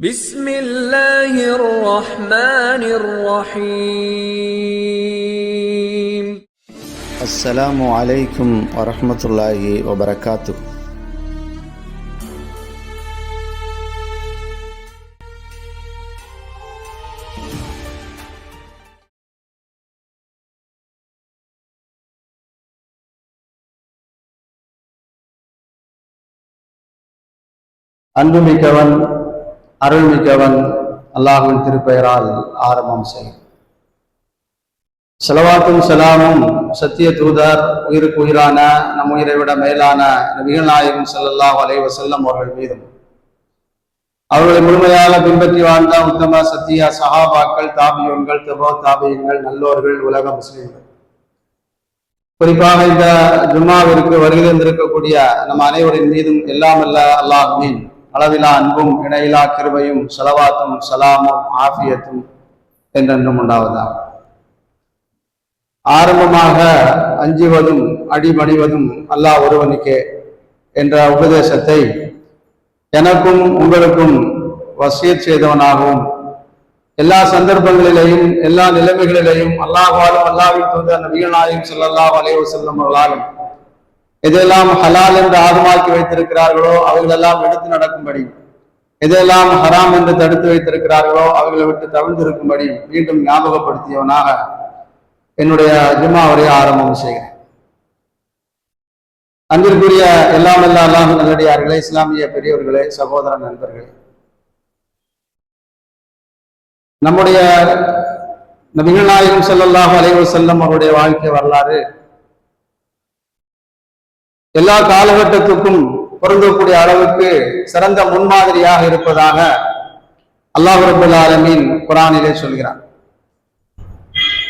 بسم الله الرحمن الرحيم. السلام عليكم ورحمة الله وبركاته. அன்புமிக்கவன் அருள்மிக்கவன் அல்லாஹ்வின் திருப்பெயரால் ஆரம்பம் செய்யும். ஸலவாத்தும் ஸலாமும் சத்திய தூதர் உயிருக்கு உயிரான நம் உயிரை விட மேலான நபிகள் நாயகம் ஸல்லல்லாஹு அலைஹி வஸல்லம் அவர்கள் மீதும் அவர்களை முழுமையாக பின்பற்றி வாழ்ந்த உத்தம சத்திய சஹாபாக்கள், தாபியூன்கள், தபோ தாபியங்கள், நல்லோர்கள், உலக முஸ்லிம்கள், குறிப்பாக இந்த ஜும்மாவிற்கு வருகை தந்திருக்கக்கூடிய நம் அனைவரின் மீதும் எல்லாமல்ல அல்லாஹ்வின் அளவிலா அன்பும் இணையிலா கிருபையும் ஸலவாத்தும் ஸலாமும் ஆஃபியத்தும் என்றென்றும் உண்டாவதாக. ஆரம்பமாக அஞ்சுவதும் அடிபணிவதும் அல்லாஹ் ஒருவனுக்கே என்ற உபதேசத்தை எனக்கும் உங்களுக்கும் வசியத் செய்தவனாகவும் எல்லா சந்தர்ப்பங்களிலேயும் எல்லா நிலைமைகளிலேயும் அல்லாஹ்வாலும் அல்லாஹ்வின் தூதர் நபிகள் நாயகம் ஸல்லல்லாஹு அலைஹி வஸல்லம் அவர்களாலும் எதெல்லாம் ஹலால் என்று ஆகமாக்கி வைத்திருக்கிறார்களோ அவைகளெல்லாம் எடுத்து நடக்கும்படி, எதெல்லாம் ஹராம் என்று தடுத்து வைத்திருக்கிறார்களோ அவைகளை விட்டு தவிர்த்திருக்கும்படி மீண்டும் ஞாபகப்படுத்தியவனாக என்னுடைய ஜும்மா உரையை ஆரம்பம் செய்கிறேன். அன்பிற்குரிய எல்லாம் அல்லாஹ் நல்லடியார்களே, இஸ்லாமிய பெரியவர்களே, சகோதர நண்பர்களே, நம்முடைய நபிகள் நாயகம் ஸல்லல்லாஹு அலைஹி வஸல்லம் அவருடைய வாழ்க்கை வரலாறு எல்லா காலகட்டத்துக்கும் பொருந்தக்கூடிய அளவுக்கு சிறந்த முன்மாதிரியாக இருப்பதாக அல்லாஹ் ரப்பல் ஆலமீன் குர்ஆனிலே சொல்கிறார்.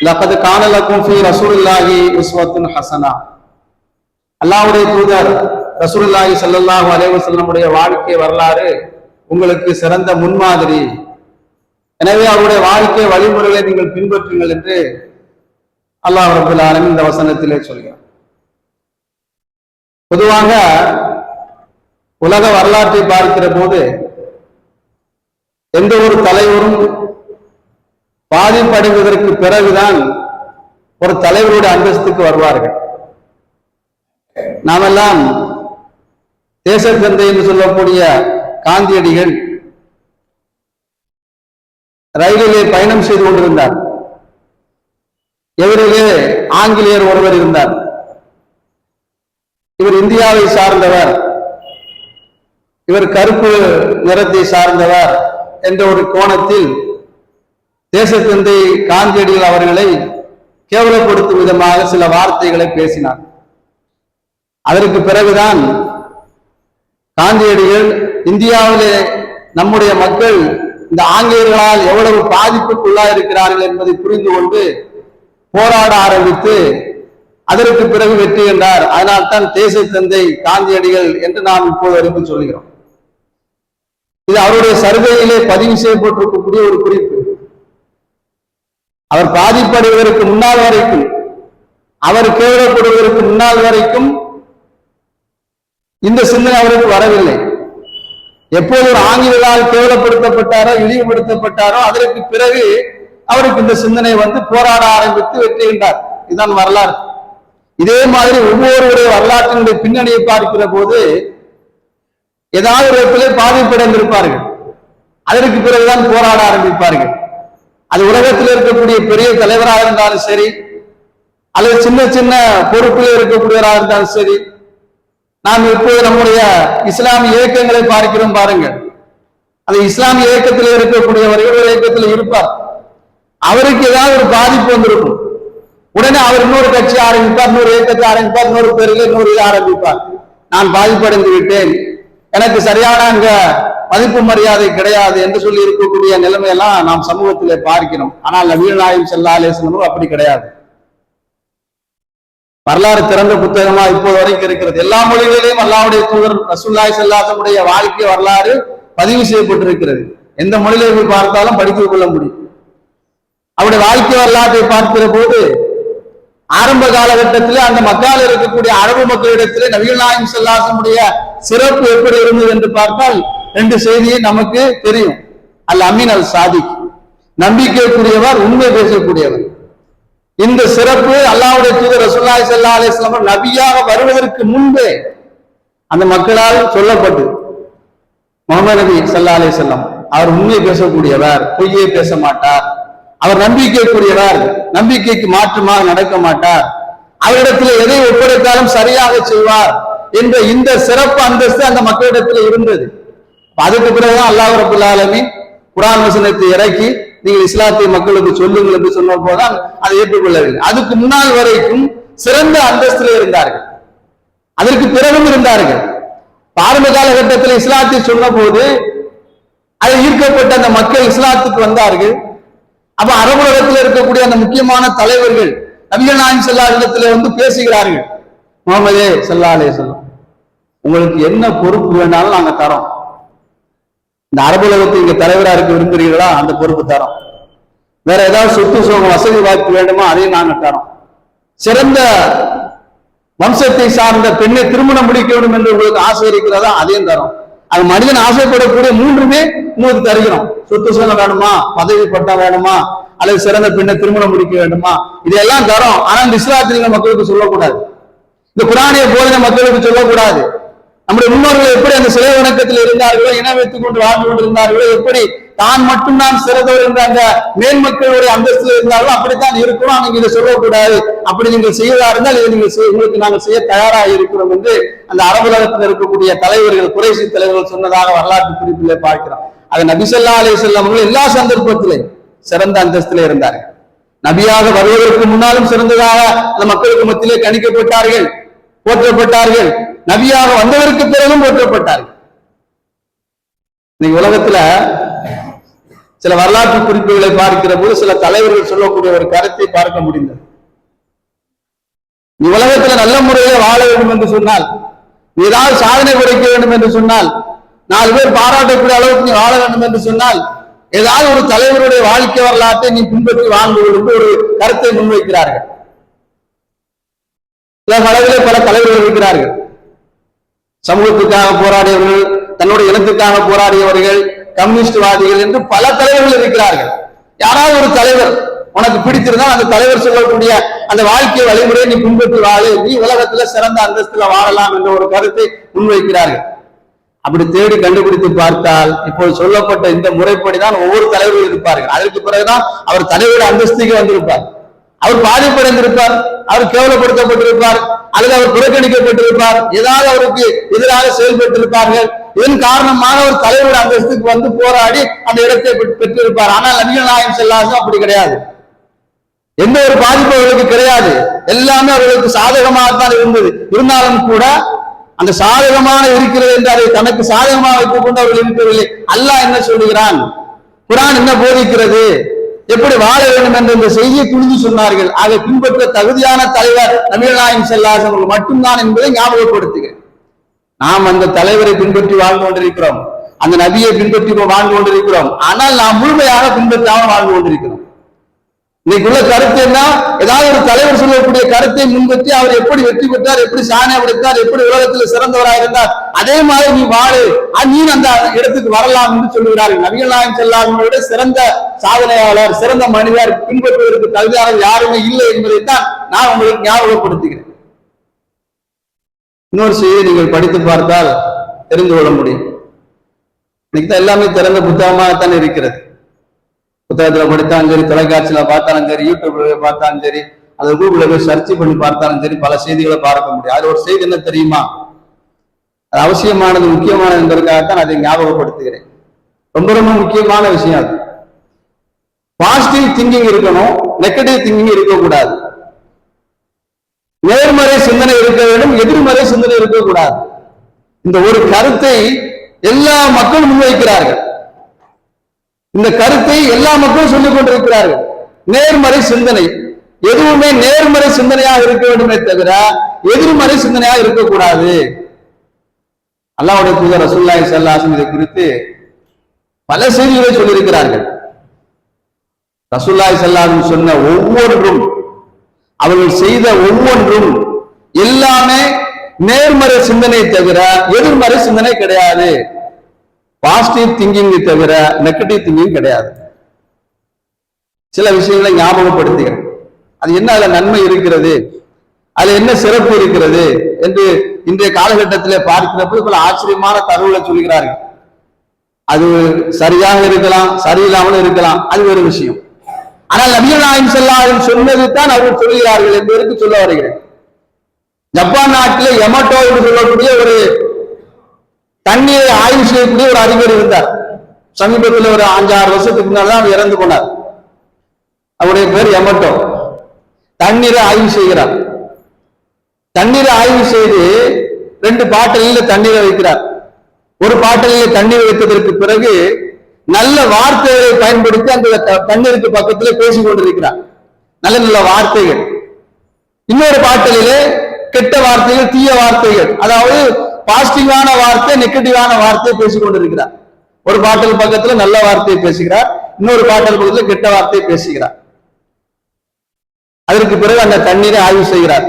லகத் கான லக்கும் ஃபீ ரசூலில்லாஹி உஸ்வத்துன் ஹஸனா. அல்லாஹ்வுடைய தூதர் ரசூலுல்லாஹி ஸல்லல்லாஹு அலைஹி வஸல்லமுடைய வாழ்க்கை வரலாறு உங்களுக்கு சிறந்த முன்மாதிரி. எனவே அவருடைய வாழ்க்கை வழிமுறைகளை நீங்கள் பின்பற்றுங்கள் என்று அல்லாஹ் ரப்பல் ஆலமீன் இந்த வசனத்திலே சொல்கிறார். பொதுவாக உலக வரலாற்றை பார்க்கிற போது எந்த ஒரு தலைவரும் பாதிப்படைவதற்கு பிறகுதான் ஒரு தலைவருடைய அந்தஸ்துக்கு வருவார்கள். நாமெல்லாம் தேசத்தந்தை என்று சொல்லக்கூடிய காந்தியடிகள் ரயிலிலே பயணம் செய்து கொண்டிருந்தார். எவரிலே ஆங்கிலேயர் ஒருவர் இருந்தார். இவர் இந்தியாவை சார்ந்தவர், இவர் கருப்பு நிறத்தை சார்ந்தவர் என்ற ஒரு கோணத்தில் தேசத்தந்தை காந்தியடிகள் அவர்களை கேவலப்படுத்தும் விதமாக சில வார்த்தைகளை பேசினார். அதற்கு பிறகுதான் காந்தியடிகள் இந்தியாவிலே நம்முடைய மக்கள் இந்த ஆங்கிலேயர்களால் எவ்வளவு பாதிப்புக்குள்ளா இருக்கிறார்கள் என்பதை புரிந்து கொண்டு போராட ஆரம்பித்து அதற்கு பிறகு வெற்றி கண்டார். அதனால்தான் தேசத்தந்தை காந்தியடிகள் என்று நாம் இப்போது வரைக்கும் சொல்கிறோம். இது அவருடைய சர்வேயிலே பதிவு செய்யப்பட்டிருக்கக்கூடிய ஒரு குறிப்பு. அவர் பாதிப்படைவதற்கு முன்னால் வரைக்கும், அவர் கேவலப்படுவதற்கு முன்னால் வரைக்கும் இந்த சிந்தனை அவருக்கு வரவில்லை. எப்போது ஒரு ஆங்கிலேயரால் கேவலப்படுத்தப்பட்டாரோ, இழிவுபடுத்தப்பட்டாரோ அதற்கு பிறகு அவருக்கு இந்த சிந்தனை வந்து போராட ஆரம்பித்து வெற்றி கண்டார். இதுதான் வரலாறு. இதே மாதிரி ஒவ்வொருவருடைய வரலாற்றினுடைய பின்னணியை பார்க்கிற போது ஏதாவது ஒரு இடத்திலே பாதிப்படைந்திருப்பார்கள். அதற்கு பிறகுதான் போராட ஆரம்பிப்பார்கள். அது உலகத்தில் இருக்கக்கூடிய பெரிய தலைவராக இருந்தாலும் சரி, அல்லது சின்ன சின்ன பொறுப்பில் இருக்கக்கூடியவராக இருந்தாலும் சரி. நாம் இப்போது நம்முடைய இஸ்லாமிய இயக்கங்களை பார்க்கிறோம் பாருங்கள். அந்த இஸ்லாமிய இயக்கத்தில் இருக்கக்கூடியவர்கள் ஒரு இயக்கத்தில் இருப்பார். அவருக்கு ஏதாவது ஒரு பாதிப்பு வந்திருக்கும். உடனே அவர் இன்னொரு கட்சி ஆரம்பிப்பார், இன்னொரு இயக்கத்தை ஆரம்பிப்பார், இன்னொரு பேரில் இன்னொரு இதை ஆரம்பிப்பார். நான் பாதிப்படைந்து விட்டேன், எனக்கு சரியான அங்க மதிப்பு மரியாதை கிடையாது என்று சொல்லி இருக்கக்கூடிய நிலைமையெல்லாம் நாம் சமூகத்திலே பார்க்கிறோம். ஆனால் நபிகள் நாயகம் ஸல்லல்லாஹு அலைஹி வஸல்லம் அப்படி கிடையாது. வரலாறு திறந்த புத்தகமா இப்போது வரைக்கும் இருக்கிறது. எல்லா மொழிகளிலும் அல்லாஹ்வுடைய தூதர் ரசூலுல்லாஹி ஸல்லல்லாஹு அலைஹி வஸல்லம் வாழ்க்கை வரலாறு பதிவு செய்யப்பட்டிருக்கிறது. எந்த மொழியில போய் பார்த்தாலும் படித்துக் கொள்ள முடியும். அவருடைய வாழ்க்கை வரலாற்றை பார்க்கிற போது ஆரம்ப காலகட்டத்திலே அந்த மக்கால் இருக்கக்கூடிய அரபு மக்களிடத்திலே நபிகள் நாயகம் ஸல்லல்லாஹு அலைஹி வஸல்லம் சிறப்பு எப்படி இருந்தது என்று பார்த்தால் ரெண்டு செய்தியை நமக்கு தெரியும். அல் அமீன் அல் சாதிக், நம்பிக்கைக்குரியவர், உண்மை பேசக்கூடியவர். இந்த சிறப்பு அல்லாஹ்வுடைய தூதர் ரசூலுல்லாஹி ஸல்லல்லாஹு அலைஹி வஸல்லம் நபியாக வருவதற்கு முன்பே அந்த மக்களால் சொல்லப்பட்டு, முஹம்மது நபி ஸல்லல்லாஹு அலைஹி வஸல்லம் அவர் உண்மை பேசக்கூடியவர், பொய்யை பேச மாட்டார், அவர் நம்பிக்கைக்குரியவர், நம்பிக்கைக்கு மாற்றமாக நடக்க மாட்டார், அவரிடத்தில் எதை ஒப்படைத்தாலும் சரியாக செய்வார் என்ற இந்த சிறப்பு அந்தஸ்து அந்த மக்களிடத்தில் இருந்தது. அதுக்கு பிறகுதான் அல்லாஹ் ரப்பல் ஆலமீன் குர்ஆன் வசனத்தை இறக்கி நீங்கள் இஸ்லாத்தை மக்களுக்கு சொல்லுங்கள் என்று சொன்ன போதுதான் அதை ஏற்றுக்கொள்ளவில்லை. அதுக்கு முன்னால் வரைக்கும் சிறந்த அந்தஸ்தில் இருந்தார்கள், அதற்கு பிறகும் இருந்தார்கள். ஆரம்ப காலகட்டத்தில் இஸ்லாத்தை சொன்ன போது அதை ஈர்க்கப்பட்ட அந்த மக்கள் இஸ்லாத்துக்கு வந்தார்கள். அப்ப அரபு உலகத்தில் இருக்கக்கூடிய அந்த முக்கியமான தலைவர்கள் நபிகள் நாயகம் ஸல்லல்லாஹு அலைஹி வஸல்லம் வந்து பேசுகிறார்கள், முஹம்மதே ஸல்லல்லாஹு அலைஹி வஸல்லம் உங்களுக்கு என்ன பொறுப்பு வேணாலும் நாங்க தரோம், இந்த அரபு உலகத்தை இங்க தலைவராக இருக்க விரும்புகிறீர்களா, அந்த பொறுப்பு தரோம், வேற ஏதாவது சொத்து சுகம் வசதி வாய்ப்பு வேண்டுமா, அதையும் நாங்க தரோம், சிறந்த வம்சத்தை சார்ந்த பெண்ணை திருமணம் முடிக்க வேண்டும் என்று உங்களுக்கு ஆசை இருக்கிறதா, அதையும் தரோம். அது மனிதன் ஆசைப்படக்கூடிய மூன்றுமே உங்களுக்கு தருகிறோம். சொத்து சுகம் வேணுமா, பதவி பட்டம் வேணுமா, அல்லது சிறந்த பெண்ணை திருமணம் முடிக்க வேண்டுமா, இதெல்லாம் தரோம். ஆனா இந்த இஸ்லாத்தை நீங்க மக்களுக்கு சொல்லக்கூடாது, இந்த குர்ஆனிய போதனை மக்களுக்கு சொல்லக்கூடாது. நம்முடைய முன்னோர்கள் எப்படி அந்த சிலை வணக்கத்தில் இருந்தார்களோ, இன வைத்துக் கொண்டு வாழ்ந்து கொண்டிருந்தார்களோ, எப்படி தான் மட்டும்தான் சிறந்தவர் என்ற அந்த மேன்மக்களுடைய அந்தஸ்தில் இருந்தார்களோ அப்படித்தான் இருக்கணும். நீங்க இதை சொல்லக்கூடாது, அப்படி நீங்கள் செய்வதா இருந்தால் இதை நீங்க உங்களுக்கு நாங்கள் செய்ய தயாராக இருக்கிறோம் என்று அந்த அரபுலகத்தில் இருக்கக்கூடிய தலைவர்கள், குறைசி தலைவர்கள் சொன்னதாக வரலாற்று குறிப்பிலே பார்க்கிறோம். அது நபி ஸல்லல்லாஹு அலைஹி வஸல்லம் அவர்கள் எல்லா சந்தர்ப்பத்திலும் சிறந்த அந்தஸ்திலே இருந்தார்கள். நபியாக வருவதற்கு முன்னாலும் சிறந்ததாக அந்த மக்களுக்கு மத்தியிலே கணிக்கப்பட்டார்கள், போற்றப்பட்டார்கள். நபியாக வந்ததற்கு பிறகும் போற்றப்பட்டார்கள். இன்னைக்கு உலகத்துல சில வரலாற்று குறிப்புகளை பார்க்கிற போது சில தலைவர்கள் சொல்லக்கூடிய ஒரு கருத்தை பார்க்க முடிந்தது. நீ உலகத்துல நல்ல முறையில் வாழ வேண்டும் என்று சொன்னால், நீ ஏதாவது சாதனை படைக்க வேண்டும் என்று சொன்னால், 4 பேர் பாராட்டக்கூடிய அளவுக்கு நீ வாழ வேண்டும் என்று சொன்னால், ஏதாவது ஒரு தலைவருடைய வாழ்க்கை வரலாற்றை நீ பின்பற்றி வாழ்ந்து என்று ஒரு கருத்தை முன்வைக்கிறார்கள். அளவிலே பல தலைவர்கள் இருக்கிறார்கள். சமூகத்துக்காக போராடியவர்கள், தன்னுடைய இனத்துக்காக போராடியவர்கள், கம்யூனிஸ்ட்வாதிகள் என்று பல தலைவர்கள் இருக்கிறார்கள். யாராவது ஒரு தலைவர் உனக்கு பிடித்திருந்தால் அந்த தலைவர் சொல்லக்கூடிய அந்த வாழ்க்கை வழிமுறையை நீ பின்பற்றி வாழ, நீ உலகத்துல சிறந்த அந்தஸ்துல வாழலாம் என்ற ஒரு கருத்தை முன்வைக்கிறார்கள். அப்படி தேடி கண்டுபிடித்து பார்த்தால் இப்போது சொல்லப்பட்ட இந்த முறைப்படிதான் ஒவ்வொரு தலைவரும் இருப்பார்கள். அதற்கு பிறகுதான் அவர் தலைவர் அந்தஸ்துக்கு வந்திருப்பார். அவர் பாதிப்படைந்திருப்பார், அவர் கேவலப்படுத்தப்பட்டிருப்பார், அல்லது அவர் புறக்கணிக்கப்பட்டிருப்பார், ஏதாவது அவருக்கு எதிராக செயல்பட்டிருப்பார்கள். இதன் காரணமாக ஒரு தலைவர் அந்தஸ்துக்கு வந்து போராடி அந்த இடத்தை பெற்றிருப்பார். ஆனால் நபிகள் நாயகம் ஸல்லல்லாஹு அலைஹி வஸல்லம் அப்படி கிடையாது. எந்த ஒரு பாதிப்பு அவர்களுக்கு கிடையாது. எல்லாமே அவர்களுக்கு சாதகமாகத்தான் இருந்தது. இருந்தாலும் கூட அந்த சாதகமான இருக்கிறது என்று அதை தனக்கு சாதகமாக வைத்துக் கொண்டு அவர்கள் இருக்கவில்லை. அல்லாஹ் என்ன சொல்லுகிறான், குர்ஆன் என்ன போதிக்கிறது, எப்படி வாழ வேண்டும் என்ற இந்த செய்தியை துணிந்து சொன்னார்கள். ஆக பின்பற்ற தகுதியான தலைவர் நபிகள் நாயகம் ஸல்லல்லாஹு அலைஹி வஸல்லம் மட்டும்தான் என்பதை ஞாபகப்படுத்துகிறேன். நாம் அந்த தலைவரை பின்பற்றி வாழ்ந்து கொண்டிருக்கிறோம், அந்த நபியை பின்பற்றி வாழ்ந்து கொண்டிருக்கிறோம். ஆனால் நாம் முழுமையாக பின்பற்றாமல் வாழ்ந்து கொண்டிருக்கிறோம். இன்னைக்குள்ள கருத்து என்ன, ஏதாவது ஒரு தலைவர் சொல்லக்கூடிய கருத்தை முன்வற்றி அவர் எப்படி வெற்றி பெற்றார், எப்படி சாதனை படைத்தார், எப்படி உலகத்தில் சிறந்தவராக இருந்தார், அதே மாதிரி நீ வாழு, நீ அந்த இடத்துக்கு வரலாம் என்று சொல்லுகிறார்கள். நபிகள் நாயகம் ஸல்லல்லாஹு அலைஹி வஸல்லம் சிறந்த சாதனையாளர், சிறந்த மனிதர், பின்பற்றுவதற்கு தகுதியாளர் யாருமே இல்லை என்பதைத்தான் நான் உங்களுக்கு ஞாபகப்படுத்துகிறேன். இன்னொரு செய்தியை நீங்கள் படித்து பார்த்தால் தெரிந்து கொள்ள முடியும். இன்னைக்கு தான் எல்லாமே திறந்த புத்தகமாகத்தான் இருக்கிறது. புத்தகத்துல படித்தாலும் சரி, தொலைக்காட்சியில பார்த்தாலும் சரி, யூடியூப்ல பார்த்தாலும் சரி, அது கூகுள்ல போய் சர்ச் பண்ணி பார்த்தாலும் சரி, பல செய்திகளை பார்க்க முடியும். அது ஒரு செய்தி என்ன தெரியுமா, அது அவசியமானது, முக்கியமானது என்பதற்காகத்தான் அதை ஞாபகப்படுத்துகிறேன். ரொம்ப ரொம்ப முக்கியமான விஷயம் அது. பாசிட்டிவ் திங்கிங் இருக்கணும், நெகட்டிவ் திங்கிங் இருக்கக்கூடாது. நேர்மறை சிந்தனை இருக்க வேண்டும், எதிர்மறை சிந்தனை இருக்கக்கூடாது. இந்த ஒரு கருத்தை எல்லா மக்களும் முன்வைக்கிறார்கள். இந்த கருத்தை எல்லா மக்களும் சொல்லிக் கொண்டிருக்கிறார்கள். நேர்மறை சிந்தனை, எதுவுமே நேர்மறை சிந்தனையாக இருக்க வேண்டுமே தவிர எதிர்மறை சிந்தனையாக இருக்கக்கூடாது. அல்லாஹ்வுடைய தூதர் ரசூலுல்லாஹி ஸல்லல்லாஹு அலைஹி வஸல்லம் இதை குறித்து பல செய்திகளை சொல்லியிருக்கிறார்கள். ரசூலுல்லாஹி ஸல்லல்லாஹு அலைஹி வஸல்லம் சொன்ன ஒவ்வொன்றும், அவர்கள் செய்த ஒவ்வொன்றும் எல்லாமே நேர்மறை சிந்தனை தவிர எதிர்மறை சிந்தனை கிடையாது. பாசிட்டிவ் திங்கிங் தவிர நெகட்டிவ் திங்கிங் கிடையாது. சில விஷயங்களை ஞாபகப்படுத்துகிறேன். அது என்ன அதுல நன்மை இருக்கிறது, அதுல என்ன சிறப்பு இருக்கிறது என்று இன்றைய காலகட்டத்திலே பார்க்கிறப்ப பல ஆச்சரியமான தகவலை சொல்கிறார்கள். அது சரியாக இருக்கலாம், சரியில்லாமலும் இருக்கலாம், அது ஒரு விஷயம். ஆனால் நபிகள் நாயகம் ஸல்லல்லாஹு அலைஹி வஸல்லம் சொன்னது தான் அவர்கள் சொல்கிறார்கள் என்பதற்கு சொல்ல வருகிறேன். ஜப்பான் நாட்டில் யமட்டோ என்று சொல்லக்கூடிய ஒரு தண்ணீரை ஆய்வு செய்யக்கூடிய ஒரு அறிஞர் இருந்தார். சமீபத்தில் ஒரு 5-6 வருஷத்துக்கு முன்னால்தான் அவர் இறந்து போனார். அவருடைய பேர் யமட்டோ. தண்ணீரை ஆய்வு செய்கிறார். தண்ணீரை ஆய்வு செய்து 2 பாட்டிலில் தண்ணீரை வைக்கிறார். ஒரு பாட்டிலில் தண்ணீர் வைத்ததற்கு பிறகு நல்ல வார்த்தைகளை பயன்படுத்தி அந்த தண்ணீருக்கு பக்கத்தில் பேசிக் கொண்டிருக்கிறார். நல்ல நல்ல வார்த்தைகள். இன்னொரு பாட்டிலே கெட்ட வார்த்தைகள், தீய வார்த்தைகள், அதாவது பாசிட்டிவான வார்த்தை, நெகட்டிவான வார்த்தையை பேசிக் கொண்டிருக்கிறார். ஒரு பாட்டில் பக்கத்துல நல்ல வார்த்தையை பேசுகிறார், இன்னொரு பாட்டில் பக்கத்துல கெட்ட வார்த்தையை பேசுகிறார். அதற்கு பிறகு அந்த தண்ணீரை ஆய்வு செய்கிறார்.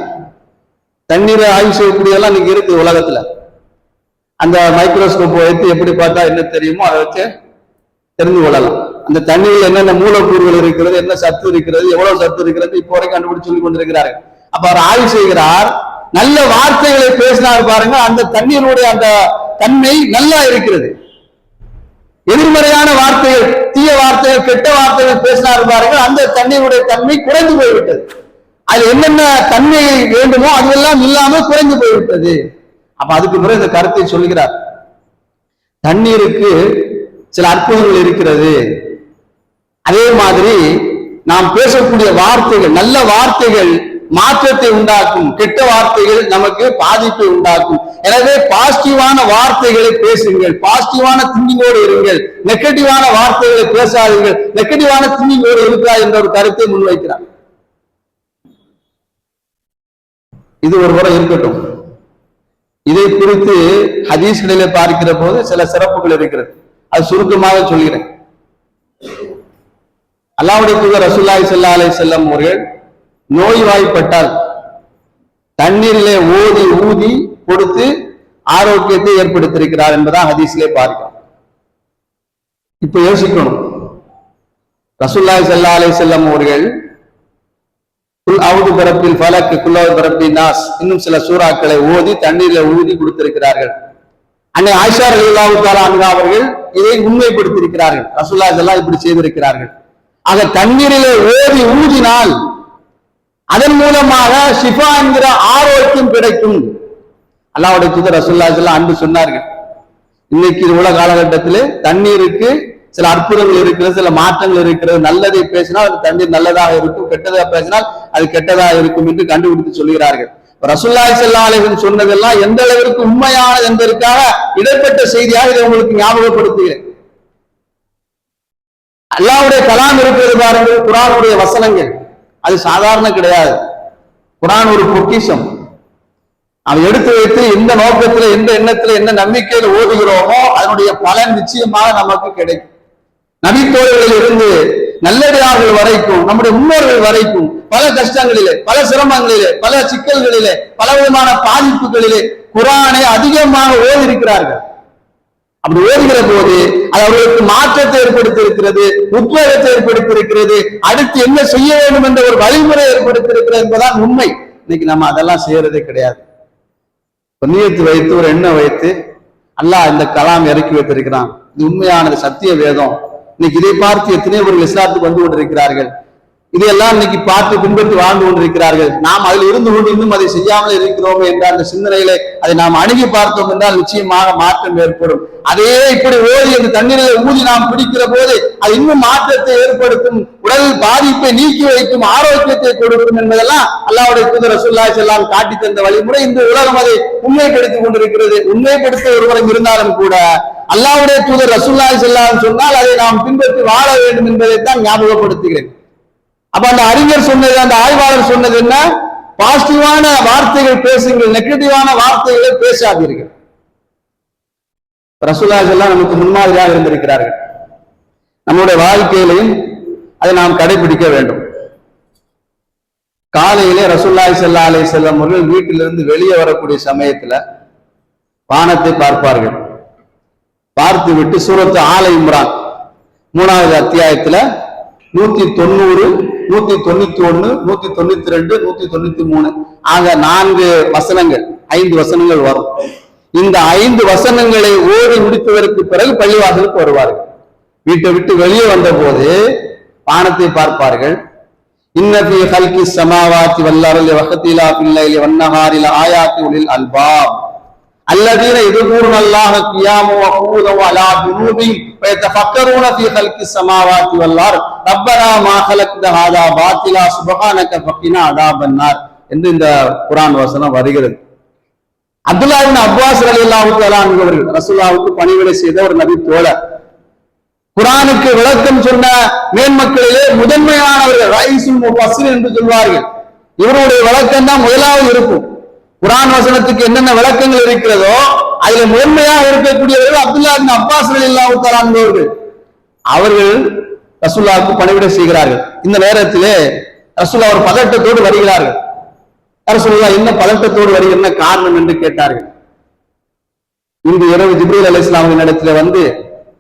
தண்ணீரை ஆய்வு செய்யக்கூடியதெல்லாம் இன்னைக்கு இருக்கு உலகத்துல. அந்த மைக்ரோஸ்கோப் வைத்து எப்படி பார்த்தா என்ன தெரியுமோ அதை வச்சு தெரிந்து கொள்ளலாம். அந்த தண்ணீரில் என்னென்ன மூலக்கூறுகள் இருக்கிறது, என்ன சத்து இருக்கிறது, எவ்வளவு சத்து இருக்கிறது இப்போ வரைக்கும் கண்டுபிடிச்சு சொல்லி கொண்டிருக்கிறார்கள். அப்ப அவர் ஆய்வு செய்கிறார். நல்ல வார்த்தைகளை பேசினார் பாருங்க, அந்த தண்ணீருடைய அந்த தன்மை நல்லா இருக்கிறது. எதிர்மறையான வார்த்தைகள், தீய வார்த்தைகள், கெட்ட வார்த்தைகள் பேசினார் பாருங்கள், அந்த தண்ணீருடைய தன்மை குறைந்து போய்விட்டது. அது என்னென்ன தன்மை வேண்டுமோ அதெல்லாம் இல்லாமல் குறைந்து போய்விட்டது. அப்ப அதுக்கு பிறகு இந்த கருத்தை சொல்கிறார். தண்ணீருக்கு சில அற்புதங்கள் இருக்கிறது. அதே மாதிரி நாம் பேசக்கூடிய வார்த்தைகள், நல்ல வார்த்தைகள் மாற்றத்தை உண்டாக்கும், கெட்ட வார்த்தைகள் நமக்கு பாதிப்பை உண்டாக்கும். எனவே பாசிட்டிவான வார்த்தைகளை பேசுங்கள், பாசிட்டிவான திங்கிங்கோடு இருங்கள், நெகட்டிவான வார்த்தைகளை பேசாதீர்கள், நெகட்டிவான திங்கிங்கோடு இருக்கிறார் என்ற ஒரு கருத்தை முன்வைக்கிறார். இது ஒரு முறை இருக்கட்டும். இதை குறித்து ஹதீஸ்களிலே பார்க்கிற போது சில சிறப்புகள் இருக்கிறது. அது சுருக்கமாக சொல்கிறேன். அல்லாஹ்வுடைய தூதர் ரசூலுல்லாஹி ஸல்லல்லாஹு அலைஹி வஸல்லம் அவர்கள் நோய்வாய்ப்பட்டால் தண்ணீரிலே ஓதி ஊதி கொடுத்து ஆரோக்கியத்தை ஏற்படுத்தியிருக்கிறார் என்பதான் ஹதீஸிலே பார்க்கிறோம். இப்ப யோசிக்கணும், ரசூலுல்லாஹி ஸல்லல்லாஹு அலைஹி வஸல்லம் அவர்கள் குல் அவுது பரப்பில் ஃபலக், குல் அவுது பரப்பின் நாஸ், இன்னும் சில சூறாக்களை ஓதி தண்ணீரில ஊதி கொடுத்திருக்கிறார்கள். அன்னை ஆயிஷா ரலியல்லாஹு தஆலா அன்ஹா அவர்கள் இதை உண்மைப்படுத்தியிருக்கிறார்கள். ரசூலுல்லாஹி ஸல்லல்லாஹு இப்படி செய்திருக்கிறார்கள். ஆக தண்ணீரிலே ஓதி ஊதினால் அதன் மூலமாக ஷிஃபா என்கிற ஆரோக்கியம் கிடைக்கும். அல்லாஹ்வுடைய தூதர் ரசூலுல்லாஹி ஸல்லல்லாஹு அலைஹி வஸல்லம் அன்று சொன்னார்கள். இன்னைக்கு உள்ள காலகட்டத்திலே தண்ணீருக்கு சில அற்புதங்கள் இருக்கிறது, சில மாற்றங்கள் இருக்கிறது. நல்லதை பேசினால் அது தண்ணீர் நல்லதாக இருக்கும், கெட்டதாக பேசினால் அது கெட்டதாக இருக்கும் என்று கண்டுபிடித்து சொல்கிறார்கள். ரசூலுல்லாஹி ஸல்லல்லாஹு அலைஹி வஸல்லம் சொன்னதெல்லாம் எந்த அளவிற்கு உண்மையானது என்பதற்காக இடைப்பட்ட செய்தியாக இதை உங்களுக்கு ஞாபகப்படுத்துகிறேன். அல்லாஹ்வுடைய கலாம் இருக்கிறது பாருங்கள், குர்ஆனுடைய வசனங்கள், அது சாதாரண கிடையாது. குர்ஆன் ஒரு பொக்கிஷம். அதை எடுத்து வைத்து எந்த நோக்கத்துல, எந்த எண்ணத்துல, என்ன நம்பிக்கையில ஓதுகிறோமோ அதனுடைய பலன் நிச்சயமாக நமக்கு கிடைக்கும். நபித்தோழர்களில் இருந்து நல்லடியார்கள் வரைக்கும், நம்முடைய முன்னோர்கள் வரைக்கும் பல கஷ்டங்களிலே, பல சிரமங்களிலே, பல சிக்கல்களிலே, பல விதமான பாதிப்புகளிலே குர்ஆனை அதிகமாக ஓதி இருக்கிறார்கள். அப்படி ஓதுகிற போது அது அவர்களுக்கு மாற்றத்தை ஏற்படுத்தி இருக்கிறது, உத்வேகத்தை ஏற்படுத்தி இருக்கிறது, அடுத்து என்ன செய்ய வேண்டும் என்ற ஒரு வழிமுறை ஏற்படுத்தி இருக்கிறது என்பதுதான் உண்மை. இன்னைக்கு நம்ம அதெல்லாம் செய்யறதே கிடையாது. நியத்து வைத்து ஒரு எண்ணெய் வைத்து அல்லாஹ் இந்த கலாம் இறக்கி வைத்திருக்கிறான், இது உண்மையானது, சத்திய வேதம். இன்னைக்கு இதை பார்த்து எத்தனையோ பேர்கள் இஸ்லாத்துக்கு வந்து கொண்டிருக்கிறார்கள். இதையெல்லாம் இன்னைக்கு பார்த்து பின்பற்றி வாழ்ந்து கொண்டிருக்கிறார்கள். நாம் அதில் இருந்து கொண்டு இன்னும் அதை செய்யாமல் இருக்கிறோம் என்ற அந்த சிந்தனையிலே அதை நாம் அணுகி பார்த்தோம் என்றால் நிச்சயமாக மாற்றம் ஏற்படும். அதே இப்படி ஓதி அந்த தண்ணீரில் ஊதி நாம் பிடிக்கிற போது அது இன்னும் மாற்றத்தை ஏற்படுத்தும், உடல் பாதிப்பை நீக்கி வைக்கும், ஆரோக்கியத்தை கொடுக்கும் என்பதெல்லாம் அல்லாஹ்வுடைய தூதர் ரசூலுல்லாஹி ஸல்லல்லாஹு அலைஹி வஸல்லம் காட்டி தந்த வழிமுறை. இந்த உலகம் அதை உண்மைப்படுத்திக் கொண்டிருக்கிறது. உண்மைப்படுத்த ஒருவரும் இருந்தாலும் கூட அல்லாஹ்வுடைய தூதர் ரசூலுல்லாஹி ஸல்லல்லாஹு அலைஹி வஸல்லம் சொன்னால் அதை நாம் பின்பற்றி வாழ வேண்டும் என்பதைத்தான் ஞாபகப்படுத்துகிறேன். அப்ப அந்த அறிஞர் சொன்னது, அந்த ஆய்வாளர் சொன்னது என்ன? பாசிட்டிவான வார்த்தைகள் பேசுங்கள், நெகட்டிவான வார்த்தைகளை பேசாதீர்கள். ரசூலுல்லாஹி ஸல்லல்லாஹு அலைஹி வஸல்லம் நமக்கு முன்மாதிரியாக இருந்திருக்கிறார்கள். நம்முடைய வாழ்க்கையிலையும் அதை நாம் கடைபிடிக்க வேண்டும். காலையிலே ரசூலுல்லாஹி ஸல்லல்லாஹு அலைஹி வஸல்லம் அவர்கள் வீட்டிலிருந்து வெளியே வரக்கூடிய சமயத்துல வானத்தை பார்ப்பார்கள். பார்த்து விட்டு சூரத்து ஆல இம்ரான் 3வது அத்தியாயத்துல 190, 191, 192, 193 ஆக 4 வசனங்கள், 5 வசனங்கள் வரும். இந்த 5 வசனங்களை ஓடி முடித்ததற்கு பிறகு பள்ளிவாசலுக்கு வருவார்கள். வீட்டை விட்டு வெளியே வந்த போது வானத்தை பார்ப்பார்கள். இன்ன ஃபீ ஹல்கிஸ் ஸமாவாத்தி வல் அர்தி வக்திலாஃபில் லைலி வன் நஹாரி லஆயாத்தி உலில் அல்பாப் அல்லதீன யذكرون الله قياما وقعودا وعلى جنوبهم ويتفكرون في خلق السماوات والارض ربنا ما خلقت هذا باطلا سبحانك فقنا عذاب النار என்று இந்த குர்ஆன் வசனம் வருகிறது. அப்துல்லாஹ் இப்னு அப்பாஸ் ரலியல்லாஹு தஆலா அன்ஹு அவர்கள் ரசூலுல்லாஹ்வுக்கு பணிவிடை செய்த ஒரு நபி தோழர். குர்ஆனுக்கு விளக்கம் சொன்ன மேன்மக்களிலே முதன்மையானவர்கள் ரைசுல் முஃபஸ்ஸிர் என்று சொல்வார்கள். இவருடைய விளக்கம் தான் முதலாவது இருக்கும். குர்ஆன் வசனத்துக்கு என்னென்ன விளக்கங்கள் இருக்கிறதோ அதுல முதன்மையாக இருக்கக்கூடியவர்கள் அப்துல்லாஹ் இப்னு அப்பாஸ் ரலியல்லாஹு தஆலா அன்ஹு அவர்கள் ரசூலுல்லாஹ்வுக்கு பணிவிடை செய்கிறார்கள். இந்த நேரத்திலே ரசூலுல்லாஹ் ஒரு பதட்டத்தோடு வருகிறார்கள். ரசூலுல்லாஹ் என்ன பதட்டத்தோடு வருகிற காரணம் என்று கேட்டார்கள். இன்று இரவு ஜிப்ரீல் அலைஹிஸ்ஸலாம் இடத்துல வந்து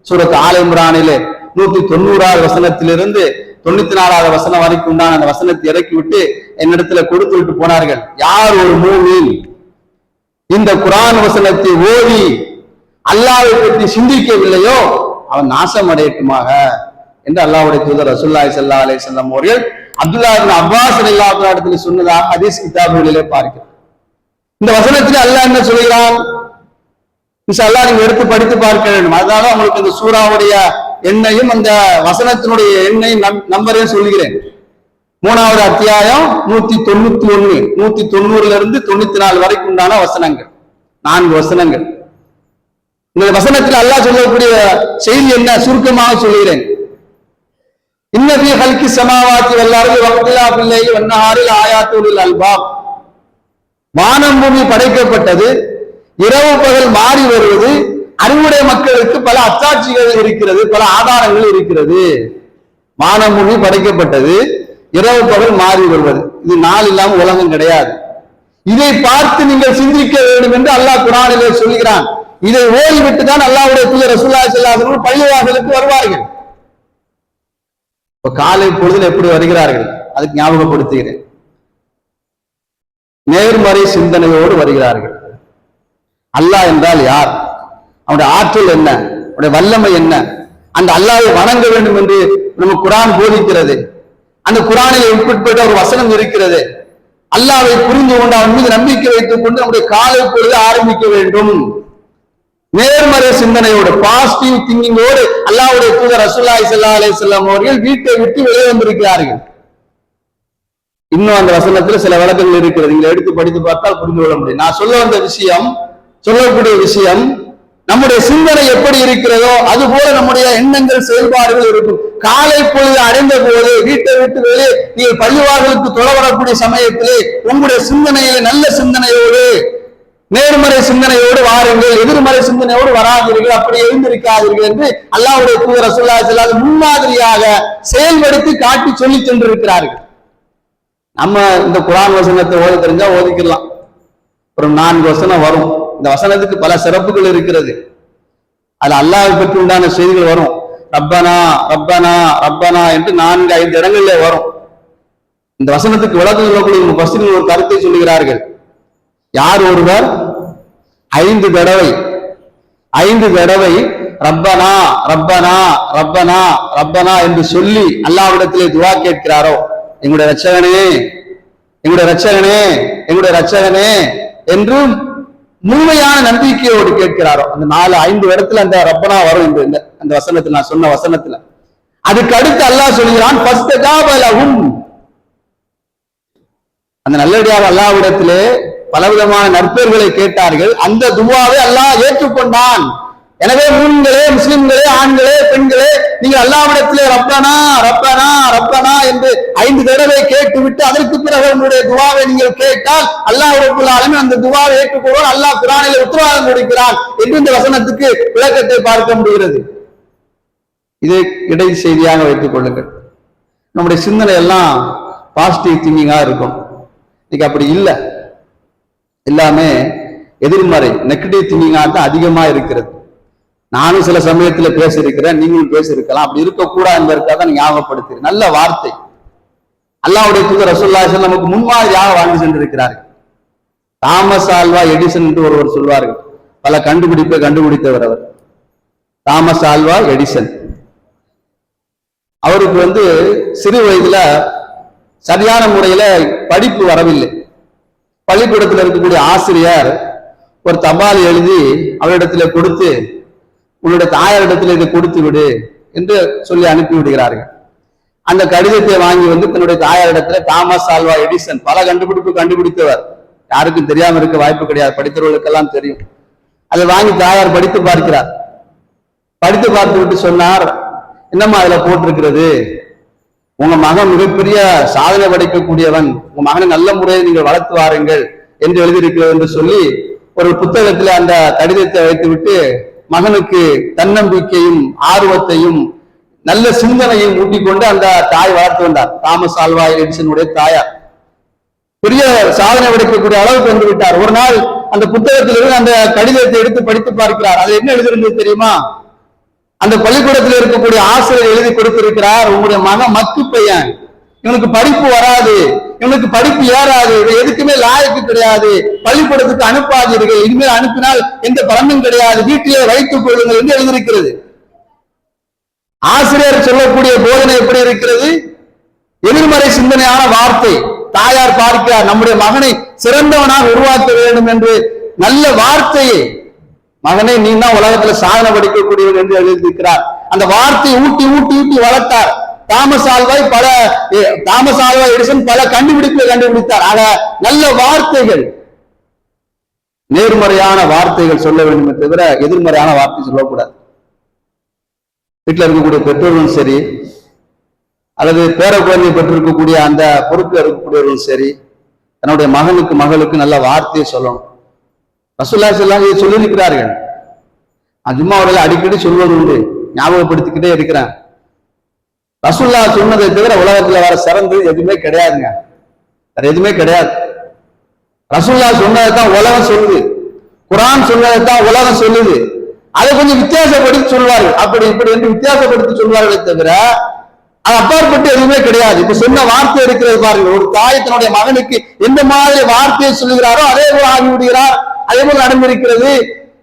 சூரத் ஆல இம்ரானிலே 190வது வசனத்திலிருந்து 94வது வசனம் வரைக்கும் உண்டான அந்த வசனத்தை இறக்கி விட்டு என்னிடத்துல கொடுத்து விட்டு போனார்கள். யார் ஒரு மூமின் இந்த குர்ஆன் வசனத்தை ஓதி அல்லாஹ்வை பற்றி சிந்திக்கவில்லையோ அவன் நாசம் அடையட்டுமாக என்று அல்லாஹ்வுடைய தூதர் ரசூலுல்லாஹி ஸல்லல்லாஹு அலைஹி வஸல்லம் அவர்கள் அப்துல்லாஹ் இப்னு அப்பாஸ் ரலியல்லாஹு அன்ஹு இடத்துல சொன்னதாக ஹதீஸ் கிதாபுகளிலே பார்க்கிறோம். இந்த வசனத்தில் அல்லாஹ் என்ன சொல்கிறான்? இன்ஷா அல்லாஹ் நீங்க எடுத்து படித்து பார்க்க வேண்டும். அதனால உங்களுக்கு இந்த சூராவுடைய எண்ணையும் அந்த வசனத்தினுடைய எண்ணையும் நம்பரையும் சொல்கிறேன். 3வது அத்தியாயம் 191, 190 இருந்து 94 வரைக்கும் உண்டான வசனங்கள், 4 வசனங்கள். இந்த வசனத்தில் அல்லாஹ் சொல்லக்கூடிய செய்தி என்ன சுருக்கமாக சொல்கிறேன். இன்ன ஃபீ ஹல்கிஸ் ஸமாவாத்தி வல் அர்தி வக்திலாஃபில் லைலி வன் நஹாரி லஆயாத்தி உலில் அல்பாப். வானம் பூமி படைக்கப்பட்டது, இரவு பகல் மாறி வருவது, அறிவுடைய மக்களுக்கு பல அத்தாட்சிகள் இருக்கிறது, பல ஆதாரங்கள் இருக்கிறது. வானம் பூமி படைக்கப்பட்டது, இரவு பகல் மாறி வருவது, இது நாள் இல்லாம உலகம் கிடையாது. இதை பார்த்து நீங்கள் சிந்திக்க வேண்டும் என்று அல்லாஹ் குர்ஆனிலே சொல்கிறான். இதை ஓய்விட்டு தான் அல்லாஹ்வுடைய தூதர் ரசூலுல்லாஹி ஸல்லல்லாஹு அலைஹி வஸல்லம் பள்ளிவாசலுக்கு வருவார்கள். இப்ப காலை பொழுதில் எப்படி வருகிறார்கள் அதுக்கு ஞாபகப்படுத்துகிறேன். நேர்மறை சிந்தனையோடு வருகிறார்கள். அல்லாஹ் என்றால் யார், அவனுடைய ஆற்றல் என்ன, அவனுடைய வல்லமை என்ன, அந்த அல்லாஹ்வை வணங்க வேண்டும் என்று நம்ம குர்ஆன் போதிக்கிறது. அந்த குர்ஆனில் உட்பட்ட ஒரு வசனம் இருக்கிறது. அல்லாஹ்வை புரிந்து கொண்டு அவன் மீது நம்பிக்கை வைத்துக் கொண்டு நம்முடைய காலை பொழுது ஆரம்பிக்க வேண்டும். நேர்மறை சிந்தனையோடு, பாசிட்டிவ் திங்கிங்கோடு அல்லாஹ்வுடைய தூதர் ரசூலுல்லாஹி ஸல்லல்லாஹு அலைஹி வஸல்லம் அவர்கள் வீட்டை விட்டு வெளியே வந்திருக்கிறார்கள். இன்னும் அந்த வசனத்துல சில விளக்கங்கள் இருக்கிறது. நீங்க எடுத்து படித்து பார்த்தால் புரிந்து கொள்ள முடியும். நான் சொல்ல வந்த விஷயம், சொல்லக்கூடிய விஷயம், நம்முடைய சிந்தனை எப்படி இருக்கிறதோ அது போல நம்முடைய எண்ணங்கள் செயல்பாடுகள் இருக்கும். காலை பொழுது அடைந்த போது வீட்டை விட்டு வெளியே நீங்கள் பள்ளிவாசலுக்கு தொழ வரக்கூடிய சமயத்திலே உங்களுடைய சிந்தனையில நல்ல சிந்தனையோடு நேர்மறை சிந்தனையோடு வாருங்கள், எதிர்மறை சிந்தனையோடு வராதீர்கள், அப்படி எழுந்திருக்காதீர்கள் என்று அல்லாஹ்வுடைய தூதர் ரசூலுல்லாஹி ஸல்லல்லாஹு அலைஹி வஸல்லம் முன்மாதிரியாக செயல்படுத்தி காட்டி சொல்லி சென்றிருக்கிறார்கள். நம்ம இந்த குர்ஆன் வசனத்தை ஓத தெரிஞ்சா ஓதிக்கலாம். ஒரு 4 வசனம் வரும். இந்த வசனத்துக்கு பல சிறப்புகள் இருக்கிறது. அது அல்லாஹ்வை பற்றி உண்டான செய்திகள் வரும். ரப்பனா ரப்பனா ரப்பனா என்று 4-5 இடங்களிலே வரும். இந்த வசனத்துக்கு விளக்கம் சொல்லக்கூடிய முஃபஸ்ஸிர்கள் ஒரு கருத்தை சொல்லுகிறார்கள். யார் ஒருவர் 5 தடவை ரப்பனா ரப்பனா ரப்பனா ரப்பனா என்று சொல்லி அல்லாஹ்விடத்திலே துஆ கேட்கிறாரோ, எங்களுடைய ரட்சகனே எங்களுடைய ரட்சகனே எங்களுடைய ரட்சகனே என்று முழுமையான நம்பிக்கையோடு கேட்கிறாரோ, அந்த 4-5 இடத்துல அந்த ரப்பனா வரும் என்று அந்த வசனத்தில், நான் சொன்ன வசனத்துல. அதுக்கு அடுத்து அல்லாஹ் சொல்கிறான், ஃபஸ்தஜாப லஹும். அந்த நல்லடியாக அல்லாஹ்விடத்திலே பலவிதமான நற்பெயர்களை கேட்டார்கள். அந்த துஆவை அல்லாஹ் ஏற்றுக்கொண்டான். எனவே மூமின்களே, முஸ்லிம்களே, ஆண்களே, பெண்களே, நீங்கள் அல்லாஹ்விடத்திலே ரப்பனா ரப்பனா ரப்பனா என்று 5 தடவை கேட்டுவிட்டு அதற்கு பிறகு உங்களுடைய துஆவை நீங்கள் கேட்டால் அல்லாஹ் ரப்பல் ஆலமீன் அந்த துஆவை ஏற்றுக்கொள்வான். அல்லாஹ் குர்ஆனிலே உத்தரவாதம் கொடுக்கிறான் என்று இந்த வசனத்துக்கு விளக்கத்தை பார்க்க முடிகிறது. இதை இடை செய்தியாக வைத்துக் கொள்ளுங்கள். நம்முடைய சிந்தனை எல்லாம் பாசிட்டிவ் திங்கிங்கா இருக்கும். இன்னைக்கு அப்படி இல்லை, எல்லாமே எதிர்மறை நெகட்டிவ் திங்கிங்கா தான் அதிகமா இருக்கிறது. நானும் சில சமயத்துல பேசியிருக்கிறேன், நீங்களும் பேசியிருக்கலாம். அப்படி இருக்கக்கூடாது என்பதற்காக தான் ஞாபகப்படுத்துகிறேன். நல்ல வார்த்தை. அல்லாஹ்வுடைய தூதர் ரசூலுல்லாஹி ஸல்லல்லாஹு அலைஹி வஸல்லம் நமக்கு முன்மாதிரியாக வாழ்ந்து சென்றிருக்கிறார்கள். தாமஸ் ஆல்வா எடிசன் என்று ஒருவர் சொல்வார்கள். பல கண்டுபிடிப்பை கண்டுபிடித்தவர் அவர். Thomas Alva Edison. அவருக்கு சிறு வயதுல சரியான முறையில படிப்பு வரவில்லை. பள்ளிக்கூடத்தில் இருக்கக்கூடிய ஆசிரியர் ஒரு தபால் எழுதி அவரிடத்துல கொடுத்து, உன்னுடைய தாயாரிடத்துல இதை கொடுத்து விடு என்று சொல்லி அனுப்பி விடுகிறார்கள். அந்த கடிதத்தை வாங்கி தன்னுடைய தாயாரிடத்துல, தாமஸ் ஆல்வா எடிசன் பல கண்டுபிடிப்பு கண்டுபிடித்தவர், யாருக்கும் தெரியாம இருக்க வாய்ப்பு கிடையாது, படித்தவர்களுக்கெல்லாம் தெரியும். அதை வாங்கி தாயார் படித்து பார்க்கிறார். படித்து பார்த்து விட்டு சொன்னார், என்னம்மா அதுல போட்டிருக்கிறது, உங்க மகன் மிகப்பெரிய சாதனை படைக்கக்கூடியவன், உங்க மகனை நல்ல முறையில் நீங்கள் வளர்த்து வாருங்கள் என்று எழுதியிருக்கிறது என்று சொல்லி ஒரு புத்தகத்துல அந்த கடிதத்தை வைத்துவிட்டு மகனுக்கு தன்னம்பிக்கையும் ஆர்வத்தையும் நல்ல சிந்தனையும் ஊட்டிக்கொண்டு அந்த தாய் வளர்த்து வந்தார். தாமஸ் ஆல்வா எடிசனுடைய தாயார் பெரிய சாதனை படைக்கக்கூடிய அளவுக்கு வந்து விட்டார். ஒரு நாள் அந்த புத்தகத்திலிருந்து அந்த கடிதத்தை எடுத்து படித்து பார்க்கிறார். அது என்ன எழுதிருந்தது தெரியுமா? அந்த பள்ளிக்கூடத்தில் இருக்கக்கூடிய ஆசிரியர் எழுதி கொடுத்திருக்கிறார், உங்களுடைய மகன் மக்கு பையன், இவனுக்கு படிப்பு வராது, இவனுக்கு படிப்பு ஏறாது, எதுக்குமே லாயக்கு கிடையாது, பள்ளிக்கூடத்துக்கு அனுப்பாதீர்கள், இனிமேல் அனுப்பினால் எந்த பலனும் கிடையாது, வீட்டிலே வைத்துக் கொள்ளுங்கள் என்று எழுதியிருக்கிறது. ஆசிரியர் சொல்லக்கூடிய போதனை எப்படி இருக்கிறது? எதிர்மறை சிந்தனையான வார்த்தை. தாயார் பார்க்கிறார், நம்முடைய மகனை சிறந்தவனாக உருவாக்க வேண்டும் என்று நல்ல வார்த்தையை, மகனை நீ தான் உலகத்துல சாதனை படிக்கக்கூடியவன் என்று எழுதியிருக்கிறார். அந்த வார்த்தையை ஊட்டி ஊட்டி ஊட்டி வளர்த்தார். தாமஸ் ஆல்வா எடிசன் பல கண்டுபிடிப்புகளை கண்டுபிடித்தார். ஆக நல்ல வார்த்தைகள், நேர்மறையான வார்த்தைகள் சொல்ல வேண்டுமே தவிர எதிர்மறையான வார்த்தை சொல்லக்கூடாது. வீட்டில் இருக்கக்கூடிய பெற்றோர்களும் சரி, அல்லது பேர குழந்தை பெற்றிருக்கக்கூடிய அந்த பொறுப்பில் இருக்கக்கூடியவர்களும் சரி, தன்னுடைய மகனுக்கு மகளுக்கு நல்ல வார்த்தையை சொல்லணும். ரசூலுல்லாஹி ஸல்லல்லாஹு அலைஹி வஸல்லம் சொல்லியிருக்கிறார்கள். ஜும்மாவுல அடிக்கடி சொல்வது உண்டு, ஞாபகப்படுத்திக்கிட்டே இருக்கிறேன். ரசூலுல்லாஹ் சொன்னதை தவிர உலகத்துல வர சிறந்து எதுவுமே கிடையாதுங்க, வேற எதுவுமே கிடையாது. ரசூலுல்லாஹ் சொன்னதை தான் உலகம் சொல்லுது, குர்ஆன் சொன்னதை தான் உலகம் சொல்லுது. அதை கொஞ்சம் வித்தியாசப்படுத்தி சொல்வார்கள், அப்படி இப்படி என்று வித்தியாசப்படுத்தி சொல்வார்களே தவிர அது அப்பாற்பட்டு எதுவுமே கிடையாது. இப்ப சொன்ன வார்த்தை இருக்கிறது பாருங்க, ஒரு தாய் தன்னுடைய மகனுக்கு எந்த மாதிரி வார்த்தையை சொல்லுகிறாரோ அதே போல ஆகிவிடுகிறார், அதே போல நடந்திருக்கிறது.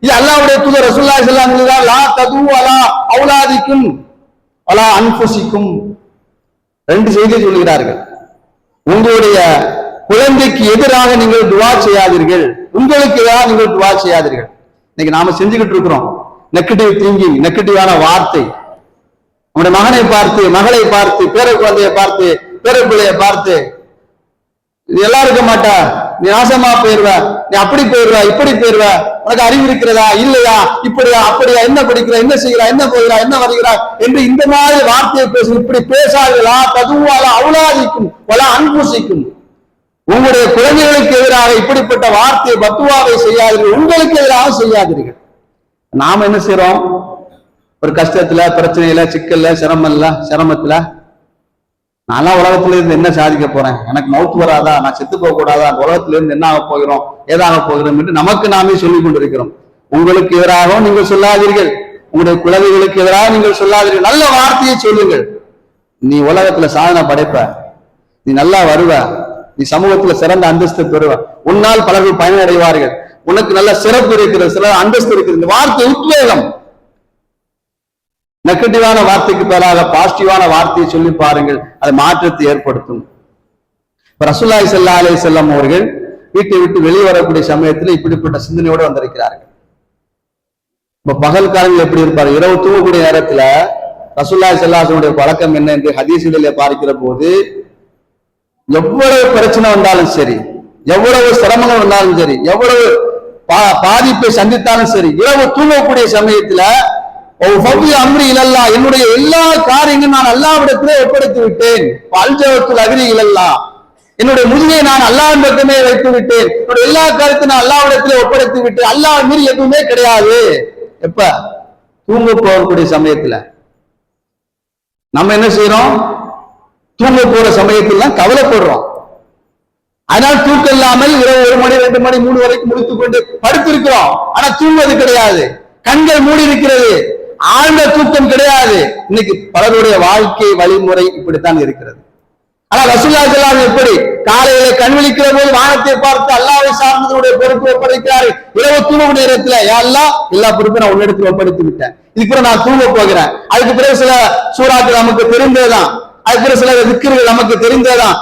இது அல்லாஹ்வுடைய தூதர் ரசூலுல்லாஹி ஸல்லல்லாஹு அலைஹி வஸல்லம் லா தது அலா அவுலாதிக்கும் அலா அன்ஃபுசிக்கும், ரெண்டு செய்தியை சொல்லுகிறார்கள். உங்களுடைய குழந்தைக்கு எதிராக நீங்கள் துஆ செய்யாதீர்கள், உங்களுக்கு எதிராக நீங்கள் துஆ செய்யாதீர்கள். இன்னைக்கு நாம செஞ்சுக்கிட்டு இருக்கிறோம் நெகட்டிவ் திங்கிங், நெகட்டிவான வார்த்தை. நம்முடைய மகனை பார்த்து, மகளை பார்த்து, பேர குழந்தையை பார்த்து, பேர பிள்ளையை பார்த்து, இது எல்லாம் இருக்க மாட்டா, நீ நாசமா போயிருவ, நீ அப்படி போயிருவ, இப்படி போயிருவ, உனக்கு அறிவு இருக்கிறதா இல்லையா, இப்படியா அப்படியா, என்ன படிக்கிற, என்ன செய்கிறா, என்ன போகிறா, என்ன வருகிறா என்று இந்த மாதிரி வார்த்தையை பேசு. இப்படி பேசாதீர்களா ததுவாலா அவுலாதிக்கும் வலா அன்புசிக்கும், உங்களுடைய குழந்தைகளுக்கு எதிராக இப்படிப்பட்ட வார்த்தை பத்துவாவை செய்யாதீர்கள், உங்களுக்கு எதிராக செய்யாதீர்கள். நாம என்ன செய்யறோம்? ஒரு கஷ்டத்துல, பிரச்சனையில, சிக்கல்ல, சிரமத்துல, நான்லாம் உலகத்துல இருந்து என்ன சாதிக்க போறேன், எனக்கு மவுத்து வராதா, நான் செத்து போக கூடாதா, உலகத்துல இருந்து என்ன ஆக போகிறோம், ஏதாக போகிறோம் என்று நமக்கு நாமே சொல்லிக் கொண்டிருக்கிறோம். உங்களுக்கு எதிராகவும் நீங்கள் சொல்லாதீர்கள், உங்களுடைய குழந்தைகளுக்கு எதிராக நீங்கள் சொல்லாதீர்கள், நல்ல வார்த்தையை சொல்லுங்கள். நீ உலகத்துல சாதனை படைப்ப, நீ நல்லா வருவ, நீ சமூகத்துல சிறந்த அந்தஸ்து பெறுவ, உன்னால் பலர்கள் பயனடைவார்கள், உனக்கு நல்ல சிறப்பு இருக்கிறது, சில அந்தஸ்து இருக்கிறது. இந்த வார்த்தை உத்வேகம். நெகட்டிவான வார்த்தைக்கு பதிலாக பாசிட்டிவான வார்த்தையை சொல்லி பாருங்கள், அது மாற்றத்தை ஏற்படுத்தும். இப்ப ரசூலுல்லாஹி ஸல்லல்லாஹு அலைஹி வஸல்லம் அவர்கள் வீட்டை விட்டு வெளியே வரக்கூடிய சமயத்தில் இப்படிப்பட்ட சிந்தனையோடு வந்திருக்கிறார்கள். இப்ப பகல் காலங்கள் எப்படி இருப்பாரு, இரவு தூங்கக்கூடிய நேரத்துல ரசூலுல்லாஹி ஸல்லல்லாஹு அலைஹி வஸல்லம் பழக்கம் என்ன என்று ஹதீஸ்களிலே பார்க்கிற போது, எவ்வளவு பிரச்சனை வந்தாலும் சரி, எவ்வளவு சிரமங்கள் வந்தாலும் சரி, எவ்வளவு பாதிப்பை சந்தித்தாலும் சரி, இரவு தூங்கக்கூடிய சமயத்துல அம்ரி இல்லல்லா, என்னுடைய எல்லா காரியங்களும் நான் அல்லாஹ்விடத்திலே ஒப்படைத்து விட்டேன், அல்ஜவத்துல் அக்ரி இல்லல்லா, என்னுடைய முதுகை நான் அல்லாஹ்வின் பக்கமே வைத்து விட்டேன், என்னுடைய எல்லா காரியத்தையும் நான் அல்லாஹ்விடத்திலே ஒப்படைத்து விட்டேன், அல்லாஹ் மீறி எதுவுமே கிடையாது. எப்ப? தூங்க போகக்கூடிய சமயத்துல. நம்ம என்ன செய்யறோம்? தூங்க போற சமயத்துல கவலைப்படுறோம். அதனால் தூக்கம் இல்லாமல் இரவு 1 மணி 2 மணி 3 வரைக்கும் முடித்துக் கொண்டு படுத்திருக்கிறோம். ஆனா தூங்குவது கிடையாது. கண்கள் மூடி இருக்கிறது, ஆழ்ந்த தூக்கம் கிடையாது. இன்னைக்கு பலருடைய வாழ்க்கை வழிமுறை இப்படித்தான் இருக்கிறது. ஆனா ரசூலுல்லாஹி ஸல்லல்லாஹு அலைஹி வஸல்லம் எப்படி காலையில கண் விழிக்கிற போது வானத்தை பார்த்து அல்லாஹ்வை சார்ந்தவருடைய பொறுப்பு ஒப்படைக்கிறார்கள். இரவு தூங்கும் நேரத்துல யா அல்லாஹ் எல்லா பொறுப்பையும் நான் உன்னிடத்தில் ஒப்படைத்து விட்டேன், இதுக்கு நான் தூங்க போகிறேன். அதுக்கு பிறகு சில சூறாக்கள் நமக்கு தெரிந்ததுதான், அதுக்கு பிறகு சில திக்ர்கள் நமக்கு தெரிந்ததுதான்.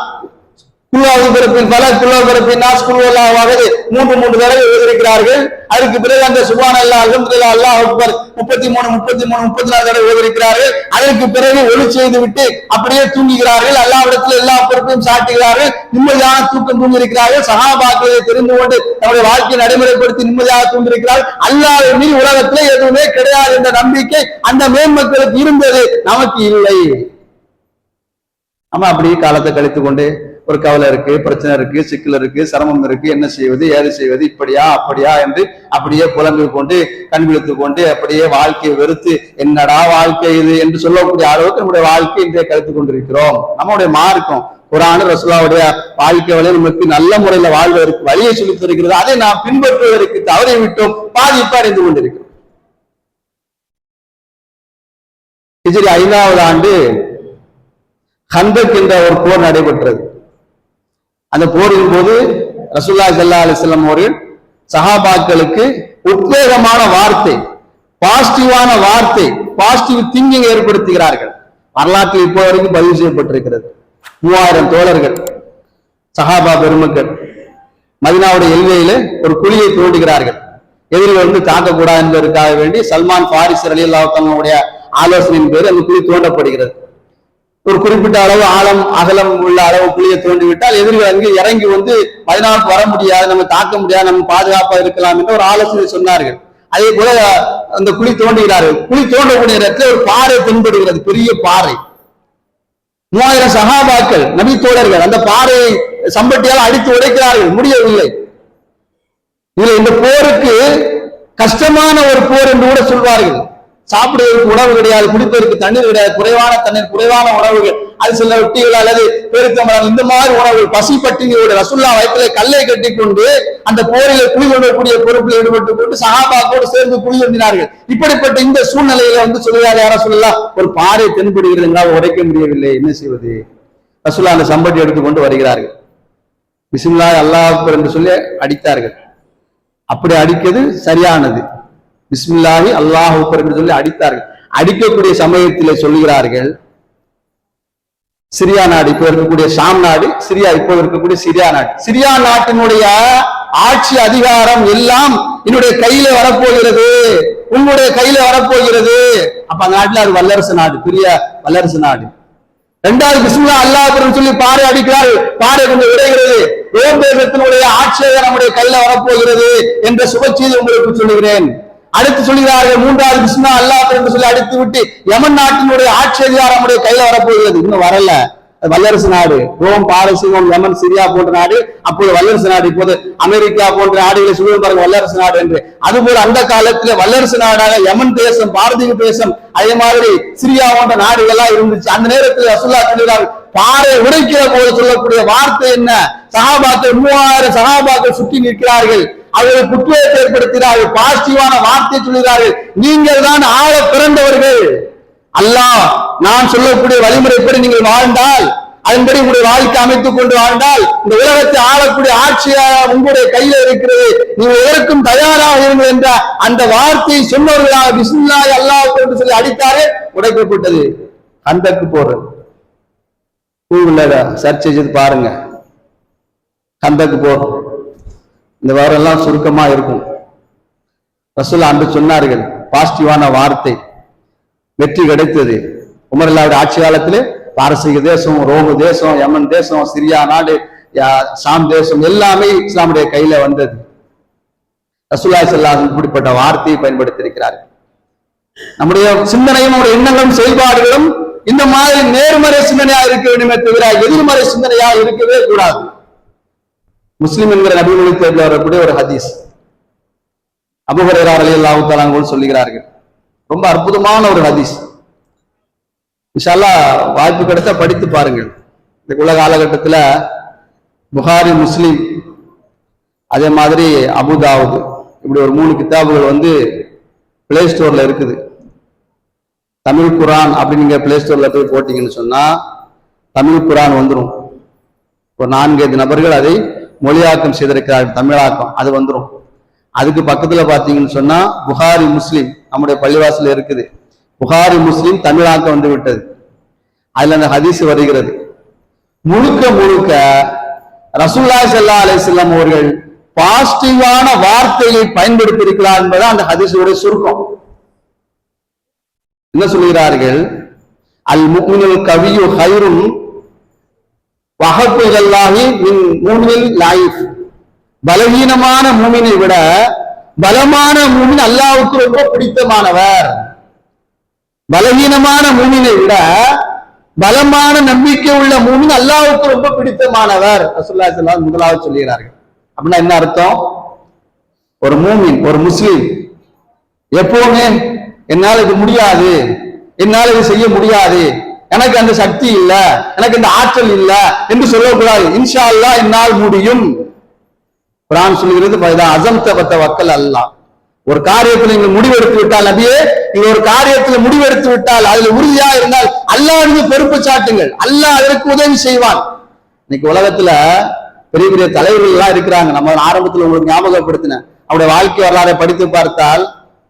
குல்லாவு பிறப்பின் பல குல்லா பிறப்பின் நாஸ் குல்லாவாவது 3 தடவை ஓதிருக்கிறார்கள். அதுக்கு பிறகு அந்த சுப்ஹானல்லாஹ் அல்ஹம்துலில்லாஹ் அல்லாஹ் அக்பர் 33 தடவை ஓதிருக்கிறார்கள். அதற்கு பிறகு ஒளி செய்து விட்டு அப்படியே தூங்குகிறார்கள். அல்லாஹ்விடத்தில் எல்லா பொறுப்பையும் சாட்டுகிறார்கள். நிம்மதியான தூக்கம் தூங்கியிருக்கிறார்கள். சஹாபாக்களை தெரிந்து கொண்டு தன்னுடைய வாழ்க்கையை நடைமுறைப்படுத்தி நிம்மதியாக தூங்கியிருக்கிறார்கள். அல்லாஹ்வின் உலகத்திலே எதுவுமே கிடையாது என்ற நம்பிக்கை அந்த மேன்மக்களுக்கு இருந்தது, நமக்கு இல்லை. நம்ம அப்படியே காலத்தை கழித்து கொண்டு ஒரு கவலை இருக்கு, பிரச்சனை இருக்கு, சிக்கல் இருக்கு, சிரமம் இருக்கு, என்ன செய்வது ஏது செய்வது, இப்படியா அப்படியா என்று அப்படியே புலம்பிக் கொண்டு கண் விழித்துக் கொண்டு அப்படியே வாழ்க்கையை வெறுத்து என்னடா வாழ்க்கை இது என்று சொல்லக்கூடிய அளவுக்கு நம்முடைய வாழ்க்கை இன்றைய கழித்துக் கொண்டிருக்கிறோம். நம்முடைய மார்க்கம் குர்ஆன் ரசூலுல்லாஹ்வுடைய வாழ்க்கை வழியை நமக்கு நல்ல முறையில வாழ்வதற்கு வழியை சொல்லித் தருகிறது. அதை நாம் பின்பற்றுவதற்கு தவறி விட்டோம், பாதிப்பு அடைந்து கொண்டிருக்கிறோம். ஹிஜ்ரி 5வது ஆண்டு கந்தக் என்ற ஒரு போர் நடைபெற்றது. அந்த போரின் போது ரசூலுல்லாஹி ஸல்லல்லாஹு அலைஹி வஸல்லம் அவர்கள் சஹாபாக்களுக்கு உத்வேகமான வார்த்தை, பாசிட்டிவான வார்த்தை, பாசிட்டிவ் திங்கிங் ஏற்படுத்துகிறார்கள். வரலாற்றில் இப்போ வரைக்கும் பதிவு செய்யப்பட்டிருக்கிறது. 3000 தோழர்கள் சஹாபா பெருமக்கள் மதீனாவுடைய எல்லையில ஒரு குழியை தோண்டுகிறார்கள். எதிரில் வந்து தாக்கக்கூடாது என்பதற்காக வேண்டி சல்மான் பாரிஸ் ரலியல்லாஹு தஆலாவுடைய ஆலோசனையின் பேர் அந்த குழி தோண்டப்படுகிறது. ஒரு குறிப்பிட்ட அளவு ஆழம் அகலம் உள்ள அளவு குழியை தோண்டிவிட்டால் எதிரிகள் அங்கு இறங்கி வந்து மதீனாவுக்கு வர முடியாது, நம்ம தாக்க முடியாது, நம்ம பாதுகாப்பா இருக்கலாம் என்று ஒரு ஆலோசனை சொன்னார்கள். அதே போல அந்த குழி தோண்டுகிறார்கள். குழி தோண்டக்கூடிய இடத்துல ஒரு பாறை தென்படுகிறது, பெரிய பாறை. 3000 சஹாபாக்கள் நபி தோழர்கள் அந்த பாறையை சம்பட்டியால் அடித்து உடைக்கிறார்கள், முடியவில்லை. இதுல இந்த போருக்கு கஷ்டமான ஒரு போர் என்று கூட சொல்வார்கள். சாப்பிடுவதற்கு உணவு கிடையாது, குடிப்பதற்கு தண்ணீர் கிடையாது, குறைவான தண்ணீர், குறைவான உணவுகள், அது சில ரொட்டிகள் அல்லது பெருத்தமரம், இந்த மாதிரி உணவுகள். பசி பட்டினியோட ரசூலுல்லாஹ் வயிற்றிலே கல்லை கட்டி கொண்டு அந்த போரிலே குழி தோண்டக்கூடிய பொறுப்பில் ஈடுபட்டுக் கொண்டு சஹாபாக்களோடு சேர்ந்து குழி தோண்டினார்கள். இப்படிப்பட்ட இந்த சூழ்நிலையில வந்து சொல்லுகிறார், யார சொல்லலாம், ஒரு பாறை தென்படுகிறது என்றால் உடைக்க முடியவில்லை, என்ன செய்வது? ரசூலுல்லாஹ் அந்த சம்பட்டி எடுத்துக்கொண்டு வருகிறார்கள். பிஸ்மில்லாஹ் அல்லாஹ் அக்பர் என்று சொல்லி அடித்தார்கள். அப்படி அடிக்கிறது சரியானது. பிஸ்மில்லாஹி அல்லாஹ் அக்பர் என்று சொல்லி அடித்தார்கள். அடிக்கக்கூடிய சமயத்திலே சொல்லுகிறார்கள், சிரியா நாடு, இப்போ இருக்கக்கூடிய ஷாம் நாடு, சிரியா இப்போ இருக்கக்கூடிய சிரியா நாடு, சிரியா நாட்டினுடைய ஆட்சி அதிகாரம் எல்லாம் என்னுடைய கையில வரப்போகிறது, உங்களுடைய கையில வரப்போகிறது. அப்ப அந்த நாட்டுல அது வல்லரசு நாடு, பெரிய வல்லரசு நாடு. 2வது பிஸ்மில்லாஹ் அல்லாஹ் அக்பர் சொல்லி பாறை அடிக்கிறார்கள். பாறை கொஞ்சம் உடைகிறது. ரோம் தேசத்தினுடைய ஆட்சியாக நம்முடைய கையில வரப்போகிறது என்ற சுப செய்தி உங்களுக்கு சொல்லுகிறேன். அடுத்து சொல்கிறார்கள், 3வது பிஸ்மில்லாஹ் அல்லாஹ் அக்பர் என்று சொல்லி அடித்து விட்டு யமன் நாட்டினுடைய ஆட்சி அதிகாரம் நம்முடைய கையில வரப்போகிறது. இன்னும் வரல, வல்லரசு நாடு. ரோம், பாரசீகம், யமன், சிரியா போன்ற நாடு அப்போது வல்லரசு நாடு. இப்போது அமெரிக்கா போன்ற நாடுகளை சொல்லுவது பாருங்க வல்லரசு நாடு என்று. அதுபோல அந்த காலத்துல வல்லரசு நாடாக யமன் தேசம், பாரதீக தேசம், அதே மாதிரி சிரியா போன்ற நாடுகள் எல்லாம் இருந்துச்சு. அந்த நேரத்தில் ரசூலுல்லாஹ் சொல்கிறார்கள், பாறை உடைக்கிற போது சொல்லக்கூடிய வார்த்தை என்ன? சஹாபாக்கள் 3000 சஹாபாக்கள் சுற்றி நிற்கிறார்கள். அவர்கள் குற்றத்தை ஏற்படுத்துகிறார்கள், பாசிட்டிவான வார்த்தை சொல்கிறார்கள், நீங்கள் தான் ஆள பிறந்தவர்கள். அல்லாஹ் நான் சொல்லக்கூடிய வழிமுறைப்படி நீங்கள் வாழ்ந்தால், அதன்படி உங்களுடைய வாழ்க்கை அமைத்துக் கொண்டு வாழ்ந்தால், இந்த உலகத்தை ஆளக்கூடிய ஆட்சியாக உங்களுடைய கையில இருக்கிறது, நீங்கள் எதற்கும் தயாராக இருங்கள் என்ற அந்த வார்த்தையை சொன்னவர்களாக பிஸ்மில்லாஹி அல்லாஹ் என்று சொல்லி அடித்தாரே, உடைக்கப்பட்டது. கந்தக்கு போறது கூகுள்ல சர்ச் செய்து பாருங்க, கந்தக்கு போர். இந்த வாரம் எல்லாம் சுருக்கமா இருக்கும். ரசூலுல்லாஹ் அன்று சொன்னார்கள், பாசிட்டிவான வார்த்தை, வெற்றி கிடைத்தது. உமர் அல்லாஹ்வுடைய ஆட்சி காலத்திலே பாரசீக தேசம், ரோம தேசம், யமன் தேசம், சிரியா நாடு, ஷாம் தேசம் எல்லாமே இஸ்லாமுடைய கையில வந்தது. ரசூலுல்லாஹி ஸல்லல்லாஹு அலைஹி வஸல்லம் இப்படிப்பட்ட வார்த்தையை பயன்படுத்தியிருக்கிறார்கள். நம்முடைய சிந்தனையும் நம்முடைய எண்ணங்களும் செயல்பாடுகளும் இந்த மாதிரி நேர்மறை சிந்தனையாக இருக்க வேண்டுமே தவிர எதிர்மறை சிந்தனையாக இருக்கவே கூடாது. முஸ்லிம் என்கிற நபிமொழி தேர்வில் வரக்கூடிய ஒரு ஹதீஸ், அபூ ஹுரைரா ரலியல்லாஹு தஆலா அன்ஹு சொல்லுகிறார்கள். ரொம்ப அற்புதமான ஒரு ஹதீஸ். இன்ஷா அல்லாஹ் வாய்ப்பு கிடைத்தா படித்து பாருங்கள். இந்த உலக காலகட்டத்துல புகாரி, முஸ்லிம், அதே மாதிரி அபூ தாவூத், இப்படி ஒரு 3 கிதாபுகள் வந்து பிளே ஸ்டோர்ல இருக்குது. தமிழ் குரான் அப்படின்னு நீங்க பிளே ஸ்டோர்ல போய் போட்டீங்கன்னு சொன்னா தமிழ் குரான் வந்துடும். ஒரு 4-5 நபர்கள் அதை மொழியாக்கம் செய்திருக்கிறார்கள், தமிழாக்கம், அது வந்துடும். அதுக்கு பக்கத்துல பாத்தீங்கன்னு சொன்னா புகாரி முஸ்லிம் நம்முடைய பள்ளிவாசல இருக்குது. புகாரி முஸ்லிம் தமிழாக்கம் வந்து விட்டது. அதுல அந்த ஹதீஸ் வருகிறது. முழுக்க முழுக்க ரசூலுல்லாஹி ஸல்லல்லாஹு அலைஹி வஸல்லம் அவர்கள் பாசிட்டிவான வார்த்தையை பயன்படுத்தி இருக்கிறார் என்பது அந்த ஹதீஸுடைய சுருக்கம். என்ன சொல்கிறார்கள்? அல் முஃமினுல் கவியு ஹைருன் வஹப்புல்லாஹி மின் முஃமினில் லைஃப். பலவீனமான மூமினை விட பலமான மூமின் அல்லாஹ்வுக்கு ரொம்ப பிடித்தமானவர். பலவீனமான மூமினை விட பலமான நம்பிக்கை உள்ள மூமின் அல்லாஹ்வுக்கு ரொம்ப பிடித்தமானவர் ரசூலுல்லாஹி ஸல்லல்லாஹு அலைஹி வஸல்லம் முதலாவது சொல்கிறார்கள். அப்படின்னா என்ன அர்த்தம்? ஒரு மூமின், ஒரு முஸ்லிம் எப்பவுமே என்னால் இது முடியாது, என்னால் இது செய்ய முடியாது, எனக்கு அந்த சக்தி இல்ல, எனக்கு இந்த ஆற்றல் இல்ல என்று சொல்லக்கூடாது. இன்ஷா அல்லாஹ் என்னால் முடியும். குர்ஆன் சொல்கிறது அஸம்த வத்தவக்கல் அல்லாஹ். ஒரு காரியத்தில் நீங்கள் முடிவெடுத்து விட்டால், நபியே நீங்க ஒரு காரியத்தில் முடிவெடுத்து விட்டால், அதுல உறுதியா இருந்தால் அல்லாஹ் மீது பொறுப்பு சாட்டுங்கள், அல்லாஹ் அதற்கு உதவி செய்வான். இன்னைக்கு உலகத்துல பெரிய பெரிய தலைவர்கள் எல்லாம் இருக்கிறாங்க. நம்ம ஆரம்பத்தில் உங்களுக்கு ஞாபகப்படுத்தின அவருடைய வாழ்க்கை வரலாறை படித்து பார்த்தால்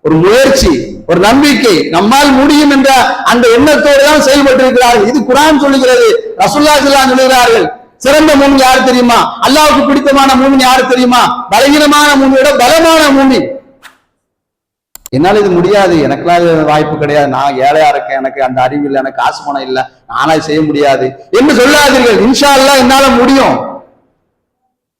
ஒரு முயற்சி, ஒரு நம்பிக்கை, நம்மால் முடியும் என்ற அந்த எண்ணத்தோடு தான் செயல்பட்டு இருக்கிறார்கள். இது குர்ஆன் சொல்லுகிறது, ரசூலுல்லாஹி ஸல்லல்லாஹு அலைஹி வஸல்லம் சொல்லுகிறார்கள். சிறந்த மூமின் யாரு தெரியுமா? அல்லாஹ்வுக்கு பிடித்தமான மூமின் யாரு தெரியுமா? பலவீனமான மூமியோட பலமான மூமின். என்னால இது முடியாது, எனக்கெல்லாம் இது வாய்ப்பு கிடையாது, நான் ஏழையா இருக்கேன், எனக்கு அந்த அறிவு இல்லை, எனக்கு காசு பணம் இல்லை, நானா செய்ய முடியாது என்று சொல்லாதீர்கள். இன்ஷா அல்லாஹ் என்னால முடியும்.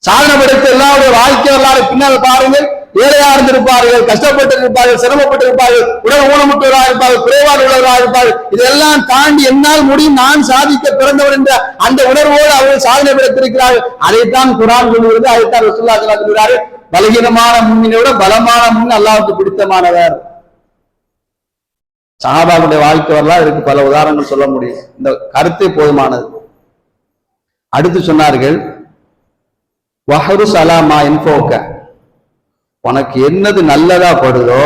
சாதனை படைத்த எல்லாருடைய வாழ்க்கை வரலாறு பின்னால் பாருங்கள். ஏழையா இருந்திருப்பார்கள், கஷ்டப்பட்டு இருப்பார்கள், சிரமப்பட்டு இருப்பார்கள், உடல் ஊனமுற்றவராக இருப்பார்கள், குறைபாடு உள்ளவராக இருப்பார்கள். இதெல்லாம் தாண்டி என்னால் முடியும், நான் சாதிக்க பிறந்தவர் என்ற அந்த உணர்வோடு அவர்கள் சாதனை படைத்திருக்கிறார்கள். அதைத்தான் குர்ஆன் சொல்லுகிறது, அதைத்தான் ரசூலுல்லாஹி ஸல்லல்லாஹு அலைஹி வஸல்லம் சொல்கிறார்கள். பலகீனமான மூமினை விட பலமான மூமின் அல்லாஹ்வுக்கு பிடித்தமானவர். சஹாபாவுடைய வாழ்க்கை வரலாறு இருக்கு, பல உதாரணங்கள் சொல்ல முடியும். இந்த கருத்தே போதுமானது. அடுத்து சொன்னார்கள், வஹரு சலாமா இன்ஃபோக்க, உனக்கு என்னது நல்லதா படுதோ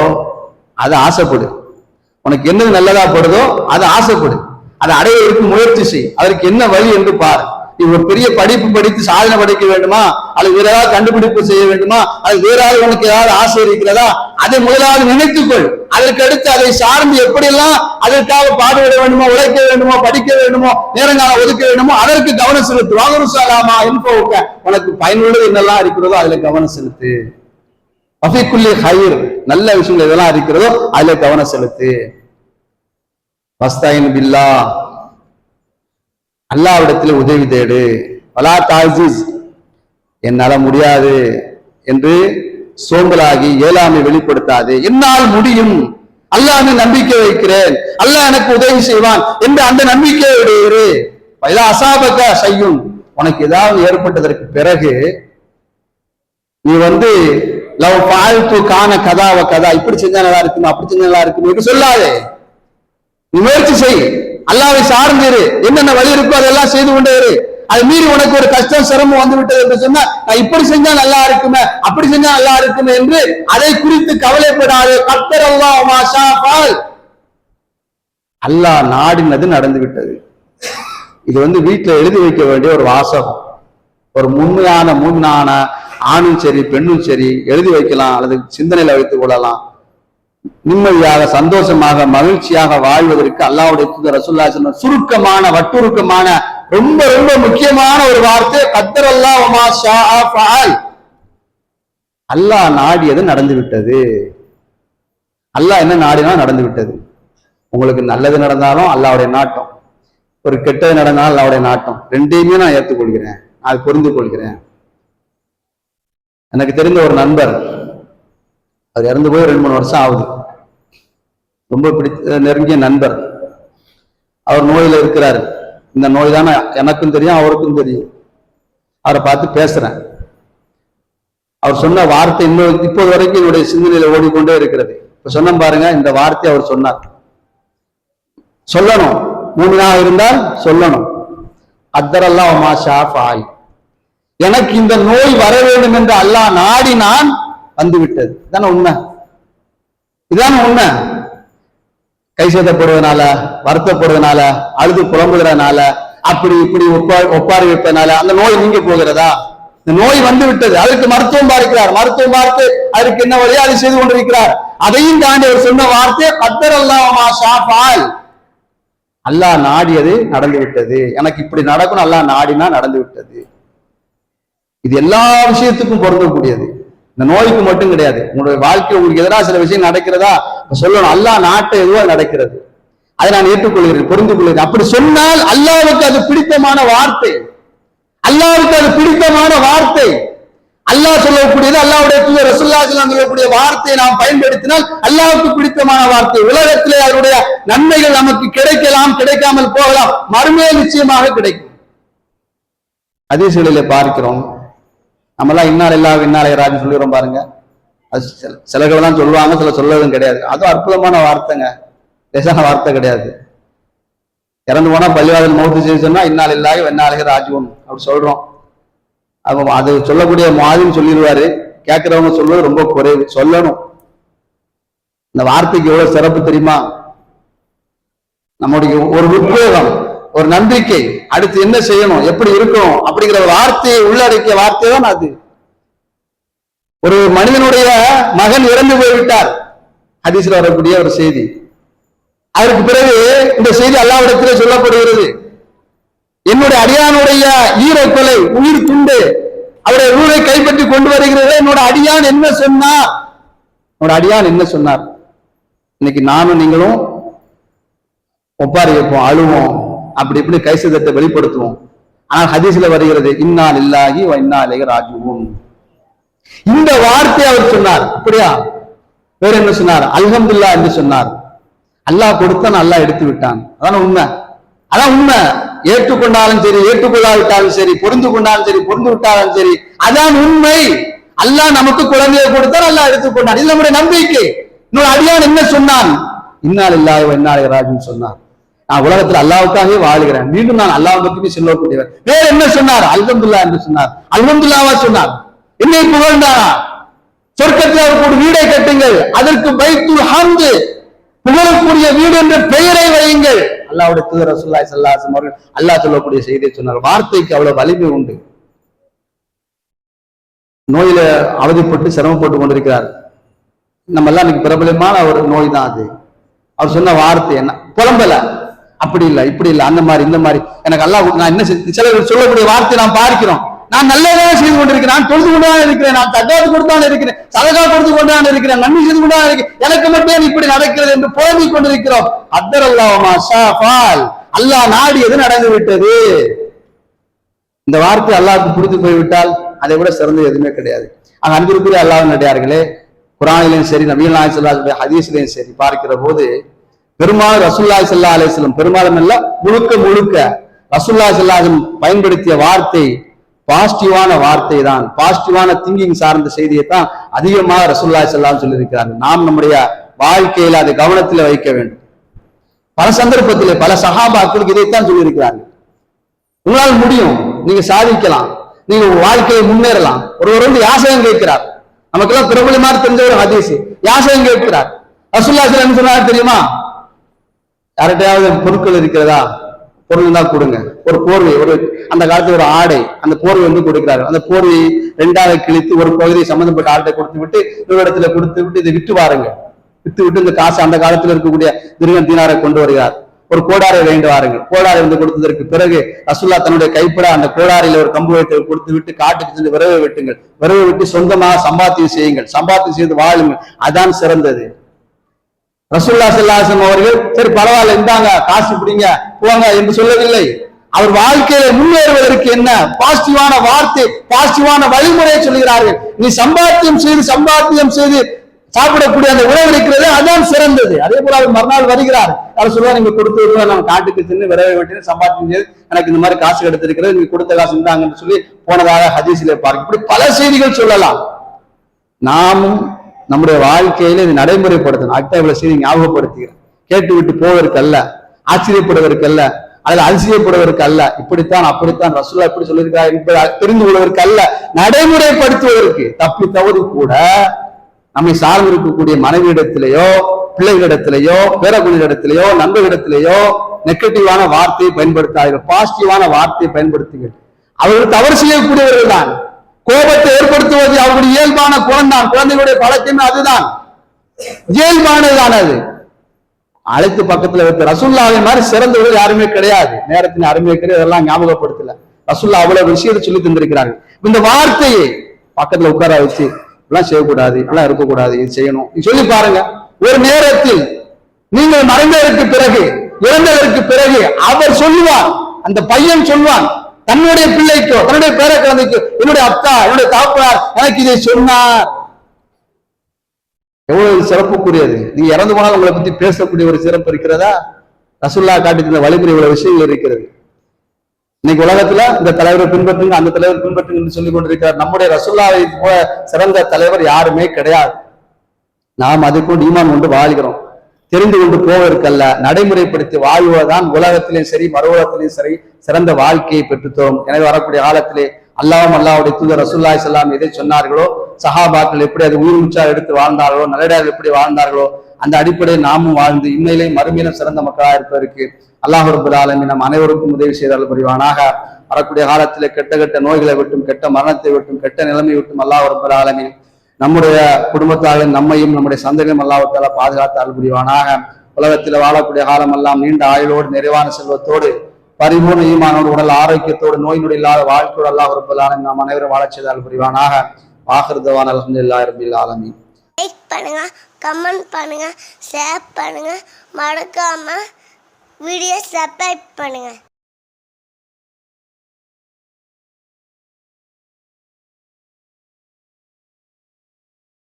அதை ஆசைப்படு. உனக்கு என்னது நல்லதா படுதோ அதை ஆசைப்படு, அதை அடைவதற்கு முயற்சி செய். அதற்கு என்ன வழி என்று பார். நீ ஒரு பெரிய படிப்பு படித்து சாதனை படைக்க வேண்டுமா, அல்லது வேற ஏதாவது கண்டுபிடிப்பு செய்ய வேண்டுமா, அது வேற ஏதாவது உனக்கு ஏதாவது ஆசை இருக்கிறதா, அதை முதலாவது நினைத்துக்கொள். அதற்கு அடுத்து அதை சார்ந்து எப்படியெல்லாம் அதற்காக பாடுபட வேண்டுமோ, உழைக்க வேண்டுமோ, படிக்க வேண்டுமோ, நேரங்காலம் ஒதுக்க வேண்டுமோ அதற்கு கவனம் செலுத்து. வாகருசாலாமா என்போக்க, உனக்கு பயனுள்ளது என்னெல்லாம் இருக்கிறதோ அதுல கவனம் செலுத்து. வஃபிக்குல்லி ஹைர், நல்ல விஷயங்கள் எதெல்லாம் இருக்கிறதோ அதுல கவனம் செலுத்து. வஸ்தைன் பில்லாஹ், அல்லாஹ்விடத்தில் உதவி தேடு. வலா தாஜிஸ், என்னால முடியாது என்று சோம்பலாகி இயலாமை வெளிப்படுத்தாது. என்னால் முடியும், அல்லாஹ் நம்பிக்கை வைக்கிறேன், அல்லாஹ் எனக்கு உதவி செய்வான் என்று அந்த நம்பிக்கையோடு அசாபக செய்யும். உனக்கு ஏதாவது ஏற்பட்டதற்கு பிறகு நீ லவ் பாழ்த்து காண கதாவ கதா, இப்படி செஞ்சா நல்லா இருக்குமா, அப்படி செஞ்சா நல்லா இருக்குமா என்று சொல்லாதே. நீ முயற்சி செய், அல்லாஹ்வை சார்ந்திரு, என்னென்ன வழி இருக்கோ அதெல்லாம் செய்து கொண்டே இரு. அது மீறி உனக்கு ஒரு கஷ்டம் சிரமம் வந்து விட்டது என்று சொன்னா, நான் இப்படி செஞ்சா நல்லா இருக்குமே, அப்படி செஞ்சா நல்லா இருக்குமே என்று அதை குறித்து கவலைப்படாது. கத்தர் அல்லாஹ் மாஷா ஃபால், அல்லாஹ் நாடினது நடந்து விட்டது. இது வீட்டுல எழுதி வைக்க வேண்டிய ஒரு வாசகம். ஒரு உண்மையான மூமினான ஆணும் சரி பெண்ணும் சரி எழுதி வைக்கலாம், அல்லது சிந்தனையில வைத்துக் கொள்ளலாம். நிம்மதியாக, சந்தோஷமாக, மகிழ்ச்சியாக வாழ்வதற்கு அல்லாஹ்வுடைய தூதர் ரசூலுல்லாஹி ஸல்லல்லாஹு அலைஹி வஸல்லம் சுருக்கமான, வட்டுருக்கமான, ரொம்ப ரொம்ப முக்கியமான ஒரு வார்த்தை கத்தர் அல்லாஹ் வமா ஷாஅ ஃபஅல். அல்லாஹ் நாடியது நடந்து விட்டது. அல்லாஹ் என்ன நாடினா நடந்து விட்டது. உங்களுக்கு நல்லது நடந்தாலும் அல்லாஹ்வுடைய நாட்டம், ஒரு கெட்டது நடந்தாலும் அல்லாஹ்வுடைய நாட்டம். ரெண்டையுமே நான் ஏற்றுக்கொள்கிறேன், அதை புரிந்து கொள்கிறேன். எனக்கு தெரிந்த ஒரு நண்பர், அவர் இறந்து போய் 2-3 வருஷம் ஆகுது. ரொம்ப பிடித்த நெருங்கிய நண்பர். அவர் நோயில இருக்கிறாரு. இந்த நோய் தானே எனக்கும் தெரியும், அவருக்கும் தெரியும். அவரை பார்த்து பேசுறேன். அவர் சொன்ன வார்த்தை இன்னும் இப்போது வரைக்கும் என்னுடைய சிந்தனையில ஓடிக்கொண்டே இருக்கிறது. இப்ப சொன்ன பாருங்க, இந்த வார்த்தை அவர் சொன்னார். சொல்லணும், மூமினாக இருந்தால் சொல்லணும். அத்தரல்லாஹ் மா ஷா ஃபஅல், எனக்கு இந்த நோய் வர வேண்டும் என்று அல்லாஹ் நாடினான், வந்துவிட்டது. தானே உண்மை. இதான் உண்மை. கை சேதப்படுவதனால, வருத்தப்படுவதனால, அழுது புலம்புகிறதுனால, அப்படி இப்படி ஒப்பாரி வைப்பதனால அந்த நோய் நீங்க போகிறதா? இந்த நோய் வந்து விட்டது, அதற்கு மருத்துவம் பார்க்கிறார், மருத்துவம் பார்த்து அதற்கு என்ன வழியோ அதை செய்து கொண்டிருக்கிறார். அதையும் தாண்டி அவர் சொன்ன வார்த்தை கத்தர் அல்லாஹ், அல்லாஹ் நாடியது நடந்து விட்டது. எனக்கு இப்படி நடக்கணும், அல்லாஹ் நாடினா நடந்து விட்டது. இது எல்லா விஷயத்துக்கும் பொருந்தக்கூடியது, இந்த நோய்க்கு மட்டும் கிடையாது. உங்களுடைய வாழ்க்கை உங்களுக்கு எதிராக சில விஷயம் நடக்கிறதா சொல்லணும், அல்லாஹ் நாட்டை எதுவோ நடக்கிறது, அதை நான் ஏற்றுக்கொள்கிறேன், புரிந்து கொள்கிறேன். அப்படி சொன்னால் அல்லாஹ்வுக்கு அது பிடித்தமான வார்த்தை, அல்லாஹ்வுக்கு அது பிடித்தமான வார்த்தை. அல்லாஹ் சொல்லக்கூடியது, அல்லாஹ்வுடைய தூதர் ரசூலுல்லாஹி ஸல்லல்லாஹு அலைஹி வஸல்லம் சொல்லக்கூடிய வார்த்தையை நாம் பயன்படுத்தினால் அல்லாஹ்வுக்கு பிடித்தமான வார்த்தை. உலகத்திலே அதனுடைய நன்மைகள் நமக்கு கிடைக்கலாம், கிடைக்காமல் போகலாம், மறுமையில் நிச்சயமாக கிடைக்கும். ஹதீஸ்களிலே பார்க்கிறோம், நம்மளாம் இன்னார் இல்லா இன்னார் ராஜ்னு சொல்லிடுறோம் பாருங்க. அது சிலர்கள் தான் சொல்லுவாங்க, சில சொல்லதும் கிடையாது. அதுவும் அற்புதமான வார்த்தைங்க, லேசான வார்த்தை கிடையாது. இறந்து போனா பள்ளிவாசல் மௌத்து செய்து சொன்னா இன்னால் இல்லாஹி வன்னாலிஹி ராஜிஊன் அப்படி சொல்றோம். அப்போ அது சொல்லக்கூடிய மாதின்னு சொல்லிடுவாரு, கேட்கிறவங்க சொல்வது ரொம்ப குறைவு. சொல்லணும். இந்த வார்த்தைக்கு எவ்வளவு சிறப்பு தெரியுமா? நம்முடைய ஒரு உத்வேகம், ஒரு நம்பிக்கை, அடுத்து என்ன செய்யணும், எப்படி இருக்கணும் அப்படிங்கிற வார்த்தையை உள்ளடக்கிய வார்த்தை தான் அது. ஒரு மனிதனுடைய மகன் இறந்து போய்விட்டார், ஹதீஸ்ல வரக்கூடிய ஒரு செய்தி. அதற்கு பிறகு இந்த செய்தி அல்லாஹ்விடத்திலே சொல்லப்படுகிறது, என்னுடைய அடியானுடைய ஈரக்கொலை, உயிர் துண்டு, அவருடைய ஊரை கைப்பற்றி கொண்டு வருகிறது. என்னோட அடியான் என்ன சொன்னார், என்னோட அடியான் என்ன சொன்னார்? இன்னைக்கு நானும் நீங்களும் ஒப்பாரி வைப்போம், அழுவோம், அப்படி இப்படி கைசதத்தை வெளிப்படுத்துவோம். ஆனால் ஹதீஸ்ல வருகிறது, இன்னா லில்லாஹி வ இன்னா இலைஹி ராஜிஊன். இந்த வார்த்தை அவர் சொன்னார். அப்படியா? வேற என்ன சொன்னார்? அல்ஹம்துலில்லாஹ் என்று சொன்னார். அல்லாஹ் கொடுத்தான், அல்லாஹ் எடுத்து விட்டான். அதான் உண்மை, அதான் உண்மை. ஏற்றுக்கொண்டாலும் சரி, ஏற்றுக்கொள்ளாவிட்டாலும் சரி, பொருந்து கொண்டாலும் சரி, பொருந்து விட்டாலும் சரி, அதான் உண்மை. அல்லாஹ் நமக்கு குழந்தையை கொடுத்தால் அல்லாஹ் எடுத்துக்கொண்டான், இது நம்முடைய நம்பிக்கை. இன்னொரு அடியான் என்ன சொன்னான்? இன்னா லில்லாஹி வ இன்னா இலைஹி ராஜிஊன் சொன்னார். நான் உலகத்தில் அல்லாஹ்வுக்காகவே வாழ்கிறேன், மீண்டும் நான் அல்லாஹ் பற்றி சொல்லக்கூடியவர். வேற என்ன சொன்னார்? அல்ஹம்துலில்லாஹ் என்று சொன்னார். அல்ஹம்துலில்லாஹ் சொன்னார். என்னை புகழ்ந்தாரா? சொர்க்கத்தில் அவருக்கு ஒரு வீடை கட்டுங்கள், அதற்கு பைத்துல் ஹம்து, புகழக்கூடிய வீடு என்ற பெயரை வையுங்கள். அல்லாஹ்வுடைய தூதர் ரசூலுல்லாஹி ஸல்லல்லாஹு அலைஹி வஸல்லம் அவர்கள் அல்லாஹ் சொல்லக்கூடிய செய்தியை சொன்னார். வார்த்தைக்கு அவ்வளவு வலிமை உண்டு. நோயில அவதிப்பட்டு சிரமப்பட்டு கொண்டிருக்கிறார். நம்ம எல்லாம் இன்னைக்கு பிரபலமான ஒரு நோய் தான் அது. அவர் சொன்ன வார்த்தை என்ன? புலம்பல, அப்படி இல்லை, இப்படி இல்லை, அந்த மாதிரி இந்த மாதிரி எனக்கு அல்லாஹ் நான் என்ன சில சொல்லக்கூடிய வார்த்தை நாம் பார்க்கிறோம். நான் நல்லதாக செய்து கொண்டிருக்கிறேன், நான் தொழுது கொண்டுதான் இருக்கிறேன், நான் தக்காத்து கொடுத்தான் இருக்கிறேன், சதகா கொடுத்து கொண்டுதான் இருக்கிறேன், நன்மை செய்து கொண்டுதான் இருக்கிறேன், எனக்கு மட்டும் இப்படி நடக்கிறது என்று புலம்பிக் கொண்டிருக்கிறோம். அத்தர் அல்லாஹ் அல்லாஹ் நாடியது நடந்து விட்டது. இந்த வார்த்தை அல்லாஹ்வுக்கு பிடித்து போய்விட்டால் அதை விட சிறந்தது எதுவுமே கிடையாது. ஆனா அன்பிற்குரிய அல்லாஹ்வின் அடியார்களே, குர்ஆனிலும் சரி, நபிகள் நாயகம் ஸல்லல்லாஹு அலைஹி வஸல்லம் ஹதீஸ்லயும் சரி பார்க்கிற போது பெருமாள் ரசூலுல்லாஹி ஸல்லல்லாஹு அலைஹி வஸல்லம், பெரும்பாலும் இல்ல முழுக்க முழுக்க ரசூலுல்லாஹி ஸல்லல்லாஹு அலைஹி வஸல்லம் பயன்படுத்திய வார்த்தை பாசிட்டிவான வார்த்தை தான், பாசிட்டிவான திங்கிங் சார்ந்த செய்தியை தான் அதிகமாக ரசூலுல்லாஹி ஸல்லல்லாஹு அலைஹி வஸல்லம் சொல்லி இருக்கிறாங்க. நாம் நம்முடைய வாழ்க்கையில அதை கவனத்தில் வைக்க வேண்டும். பல சந்தர்ப்பத்திலே பல சஹாபாக்களுக்கு இதைத்தான் சொல்லி இருக்கிறார்கள். உங்களால் முடியும், நீங்க சாதிக்கலாம், நீங்க வாழ்க்கையை முன்னேறலாம். ஒருவர் வந்து யாசகம் கேட்கிறார், நமக்கெல்லாம் பிரபலமாக தெரிஞ்ச ஒரு ஹதீஸ், யாசகம் கேட்கிறார். ரசூலுல்லாஹி ஸல்லல்லாஹு அலைஹி வஸல்லம் என்ன சொன்னார் தெரியுமா? யார்கிட்டயாவது பொருட்கள் இருக்கிறதா, பொருள் தான் கொடுங்க. ஒரு போர்வை, ஒரு அந்த காலத்துல ஒரு ஆடை, அந்த போர்வை வந்து கொடுக்கிறார்கள். அந்த போர்வை ரெண்டாவது கிழித்து ஒரு பகுதியை சம்பந்தப்பட்ட ஆட்டை கொடுத்து விட்டு இன்னொரு இடத்துல கொடுத்து விட்டு இதை விட்டு வாருங்க, விட்டு விட்டு இந்த காசு அந்த காலத்துல இருக்கக்கூடிய திருகன் தீனாரை கொண்டு வருகிறார். ஒரு கோடாரை வேண்டு வாருங்கள். கோடாரை வந்து கொடுத்ததற்கு பிறகு ரசூலுல்லாஹ் தன்னுடைய கைப்பட அந்த கோடாரியில ஒரு கம்பு வைத்து கொடுத்து விட்டு காட்டுக்கு சென்று விரவை வெட்டுங்கள், விரவை விட்டு சொந்தமாக சம்பாத்தியம் செய்யுங்கள், சம்பாத்தியம் செய்து வாழுங்கள், அதான் சிறந்தது. ரசூலுல்லாஹி ஸல்லல்லாஹு அலைஹி வஸல்லம் அவர்கள் சரி பரவாயில்ல இந்தாங்க காசு பிடிங்க போங்க என்று சொல்லவில்லை. அவர் வாழ்க்கையில முன்னேறுவதற்கு என்ன பாசிட்டிவான வார்த்தை, பாசிட்டிவான வழிமுறையை சொல்கிறார்கள். நீ சம்பாத்தியம் செய்து சாப்பிடக்கூடிய அந்த உணவு இருக்கிறது, அதான் சிறந்தது. அதே போல அவர் மறுநாள் வருகிறார், அவர் சொல்லுவார், நீங்க கொடுத்து விடுவா, நான் காட்டுக்கு சென்று விரைவை வெட்டி சம்பாத்தியம் செய்து எனக்கு இந்த மாதிரி காசு கிடைத்திருக்கிறது, நீங்க கொடுத்த காசு இருந்தாங்கன்னு சொல்லி போனதாக ஹதீஸிலே பார்க்க. இப்படி பல செய்திகள் சொல்லலாம். நாமும் நம்முடைய வாழ்க்கையில இது நடைமுறைப்படுத்தணும். அடுத்த இவ்வளவு செய்தி ஞாபகப்படுத்துகிறேன், கேட்டு விட்டு போவதற்கு அல்ல, ஆச்சரியப்படுவதற்கு அல்ல, அதில் அதிசயப்படுவதற்கு அல்ல, இப்படித்தான் அப்படித்தான் ரசூலுல்லாஹ் எப்படி சொல்லியிருக்கிறார் என்பதை தெரிந்து கொள்வதற்கு அல்ல, நடைமுறைப்படுத்துவதற்கு. தப்பி தவறு கூட நம்மை சார்ந்து இருக்கக்கூடிய மனைவியிடத்திலேயோ பிள்ளைகளிடத்திலேயோ பேரகுழியிடத்திலேயோ நண்பர்களிடத்திலேயோ நெகட்டிவான வார்த்தையை பயன்படுத்தாதீர்கள், பாசிட்டிவான வார்த்தையை பயன்படுத்துங்கள். அவர்கள் தவறு செய்யக்கூடியவர்கள் தான். கோபத்தை ஏற்படுத்துவது அவருடைய இயல்பான குணம்தான். குழந்தைகளுடைய பழக்கமே அதுதான், இயல்பானதுதான். அது அழைத்து பக்கத்துல வைத்து ரசூல்லாவை மாதிரி சிறந்தவர்கள் யாருமே கிடையாது. நேரத்தின் அருமை கிடையாது, அதெல்லாம் ஞாபகப்படுத்தல. ரசூல்லா அவ்வளவு விஷயத்தை சொல்லி தந்திருக்கிறார்கள். இந்த வார்த்தையை பக்கத்துல உட்கார வச்சு இப்பெல்லாம் செய்யக்கூடாது, இப்பெல்லாம் இருக்கக்கூடாது, இது செய்யணும், இது சொல்லி பாருங்க. ஒரு நேரத்தில் நீங்கள் மறைந்ததற்கு பிறகு, இறந்ததற்கு பிறகு அவர் சொல்லுவான், அந்த பையன் சொல்வான் தன்னுடைய பிள்ளைக்கோ தன்னுடைய பேர குழந்தைக்கோ, என்னுடைய அப்பா என்னுடைய தாப்பார் எனக்கு இதை சொன்னார். எவ்வளவு சிறப்புக்குரியது. நீங்க இறந்து போனால் உங்களை பத்தி பேசக்கூடிய ஒரு சிறப்பு இருக்கிறதா? ரசூல்லா காட்டி இந்த வழிமுறை இவ்வளவு விஷயங்கள் இருக்கிறது. இன்னைக்கு உலகத்துல இந்த தலைவரை பின்பற்றுங்க, அந்த தலைவர் பின்பற்றுங்க என்று சொல்லிக் கொண்டிருக்கிறார். நம்முடைய ரசூல்லாவை போல சிறந்த தலைவர் யாருமே கிடையாது. நாம் அதை கொண்டு ஈமான் கொண்டு வாழ்கிறோம். தெரிந்து கொண்டு போவதற்கல்ல, நடைமுறைப்படுத்தி வாழ்வதுதான் உலகத்திலேயும் சரி மறுவுலகத்திலேயும் சரி சிறந்த வாழ்க்கையை பெற்றுத்தோம். எனவே வரக்கூடிய காலத்திலே அல்லாஹ்வும் அல்லாஹ்வுடைய தூதர் ரசூலுல்லாஹி ஸல்லல்லாஹு அலைஹி வஸல்லம் எதை சொன்னார்களோ, சஹாபாக்கள் எப்படி அது உயிர் மூச்சா எடுத்து வாழ்ந்தார்களோ, நல்லடியார்கள் எப்படி வாழ்ந்தார்களோ, அந்த அடிப்படையில் நாமும் வாழ்ந்து இன்மையிலேயும் மறுமையிலும் சிறந்த மக்களாக இருப்பதற்கு அல்லாஹ் ரப்பல் ஆலமீன் நம் அனைவருக்கும் உதவி செய்தால் புரிவானாக. வரக்கூடிய காலத்திலே கெட்ட கெட்ட நோய்களை விட்டும், கெட்ட மரணத்தை விட்டும், கெட்ட நிலைமை விட்டும் அல்லாஹ் ரப்பல் ஆலமீன் நம்முடைய குடும்பத்தார்கள் நம்மையும் நம்முடைய சந்ததியும் அல்லாஹ் தஆலா பாதுகாத்தால் புரிவானாக. உலகத்தில் வாழக்கூடிய காலம் எல்லாம் நீண்ட ஆயுளோடு, நிறைவான செல்வத்தோடு, பரிபூர்ண ஈமானோடு, உடல் ஆரோக்கியத்தோடு, நோய் நொடி இல்லாத வாழ்க்கையோடு அல்லாஹ் ரப்பல் ஆலமீன் நாம் அனைவரும் வாழச் செய்தால் புரிவானாக. ஆகிர் தவானா அல்ஹம்துலில்லாஹி ரப்பில் ஆலமீன். லைக் பண்ணுங்க, கமெண்ட் பண்ணுங்க, ஷேர் பண்ணுங்க, மறக்காம வீடியோ சப்ஸ்கிரைப் பண்ணுங்க.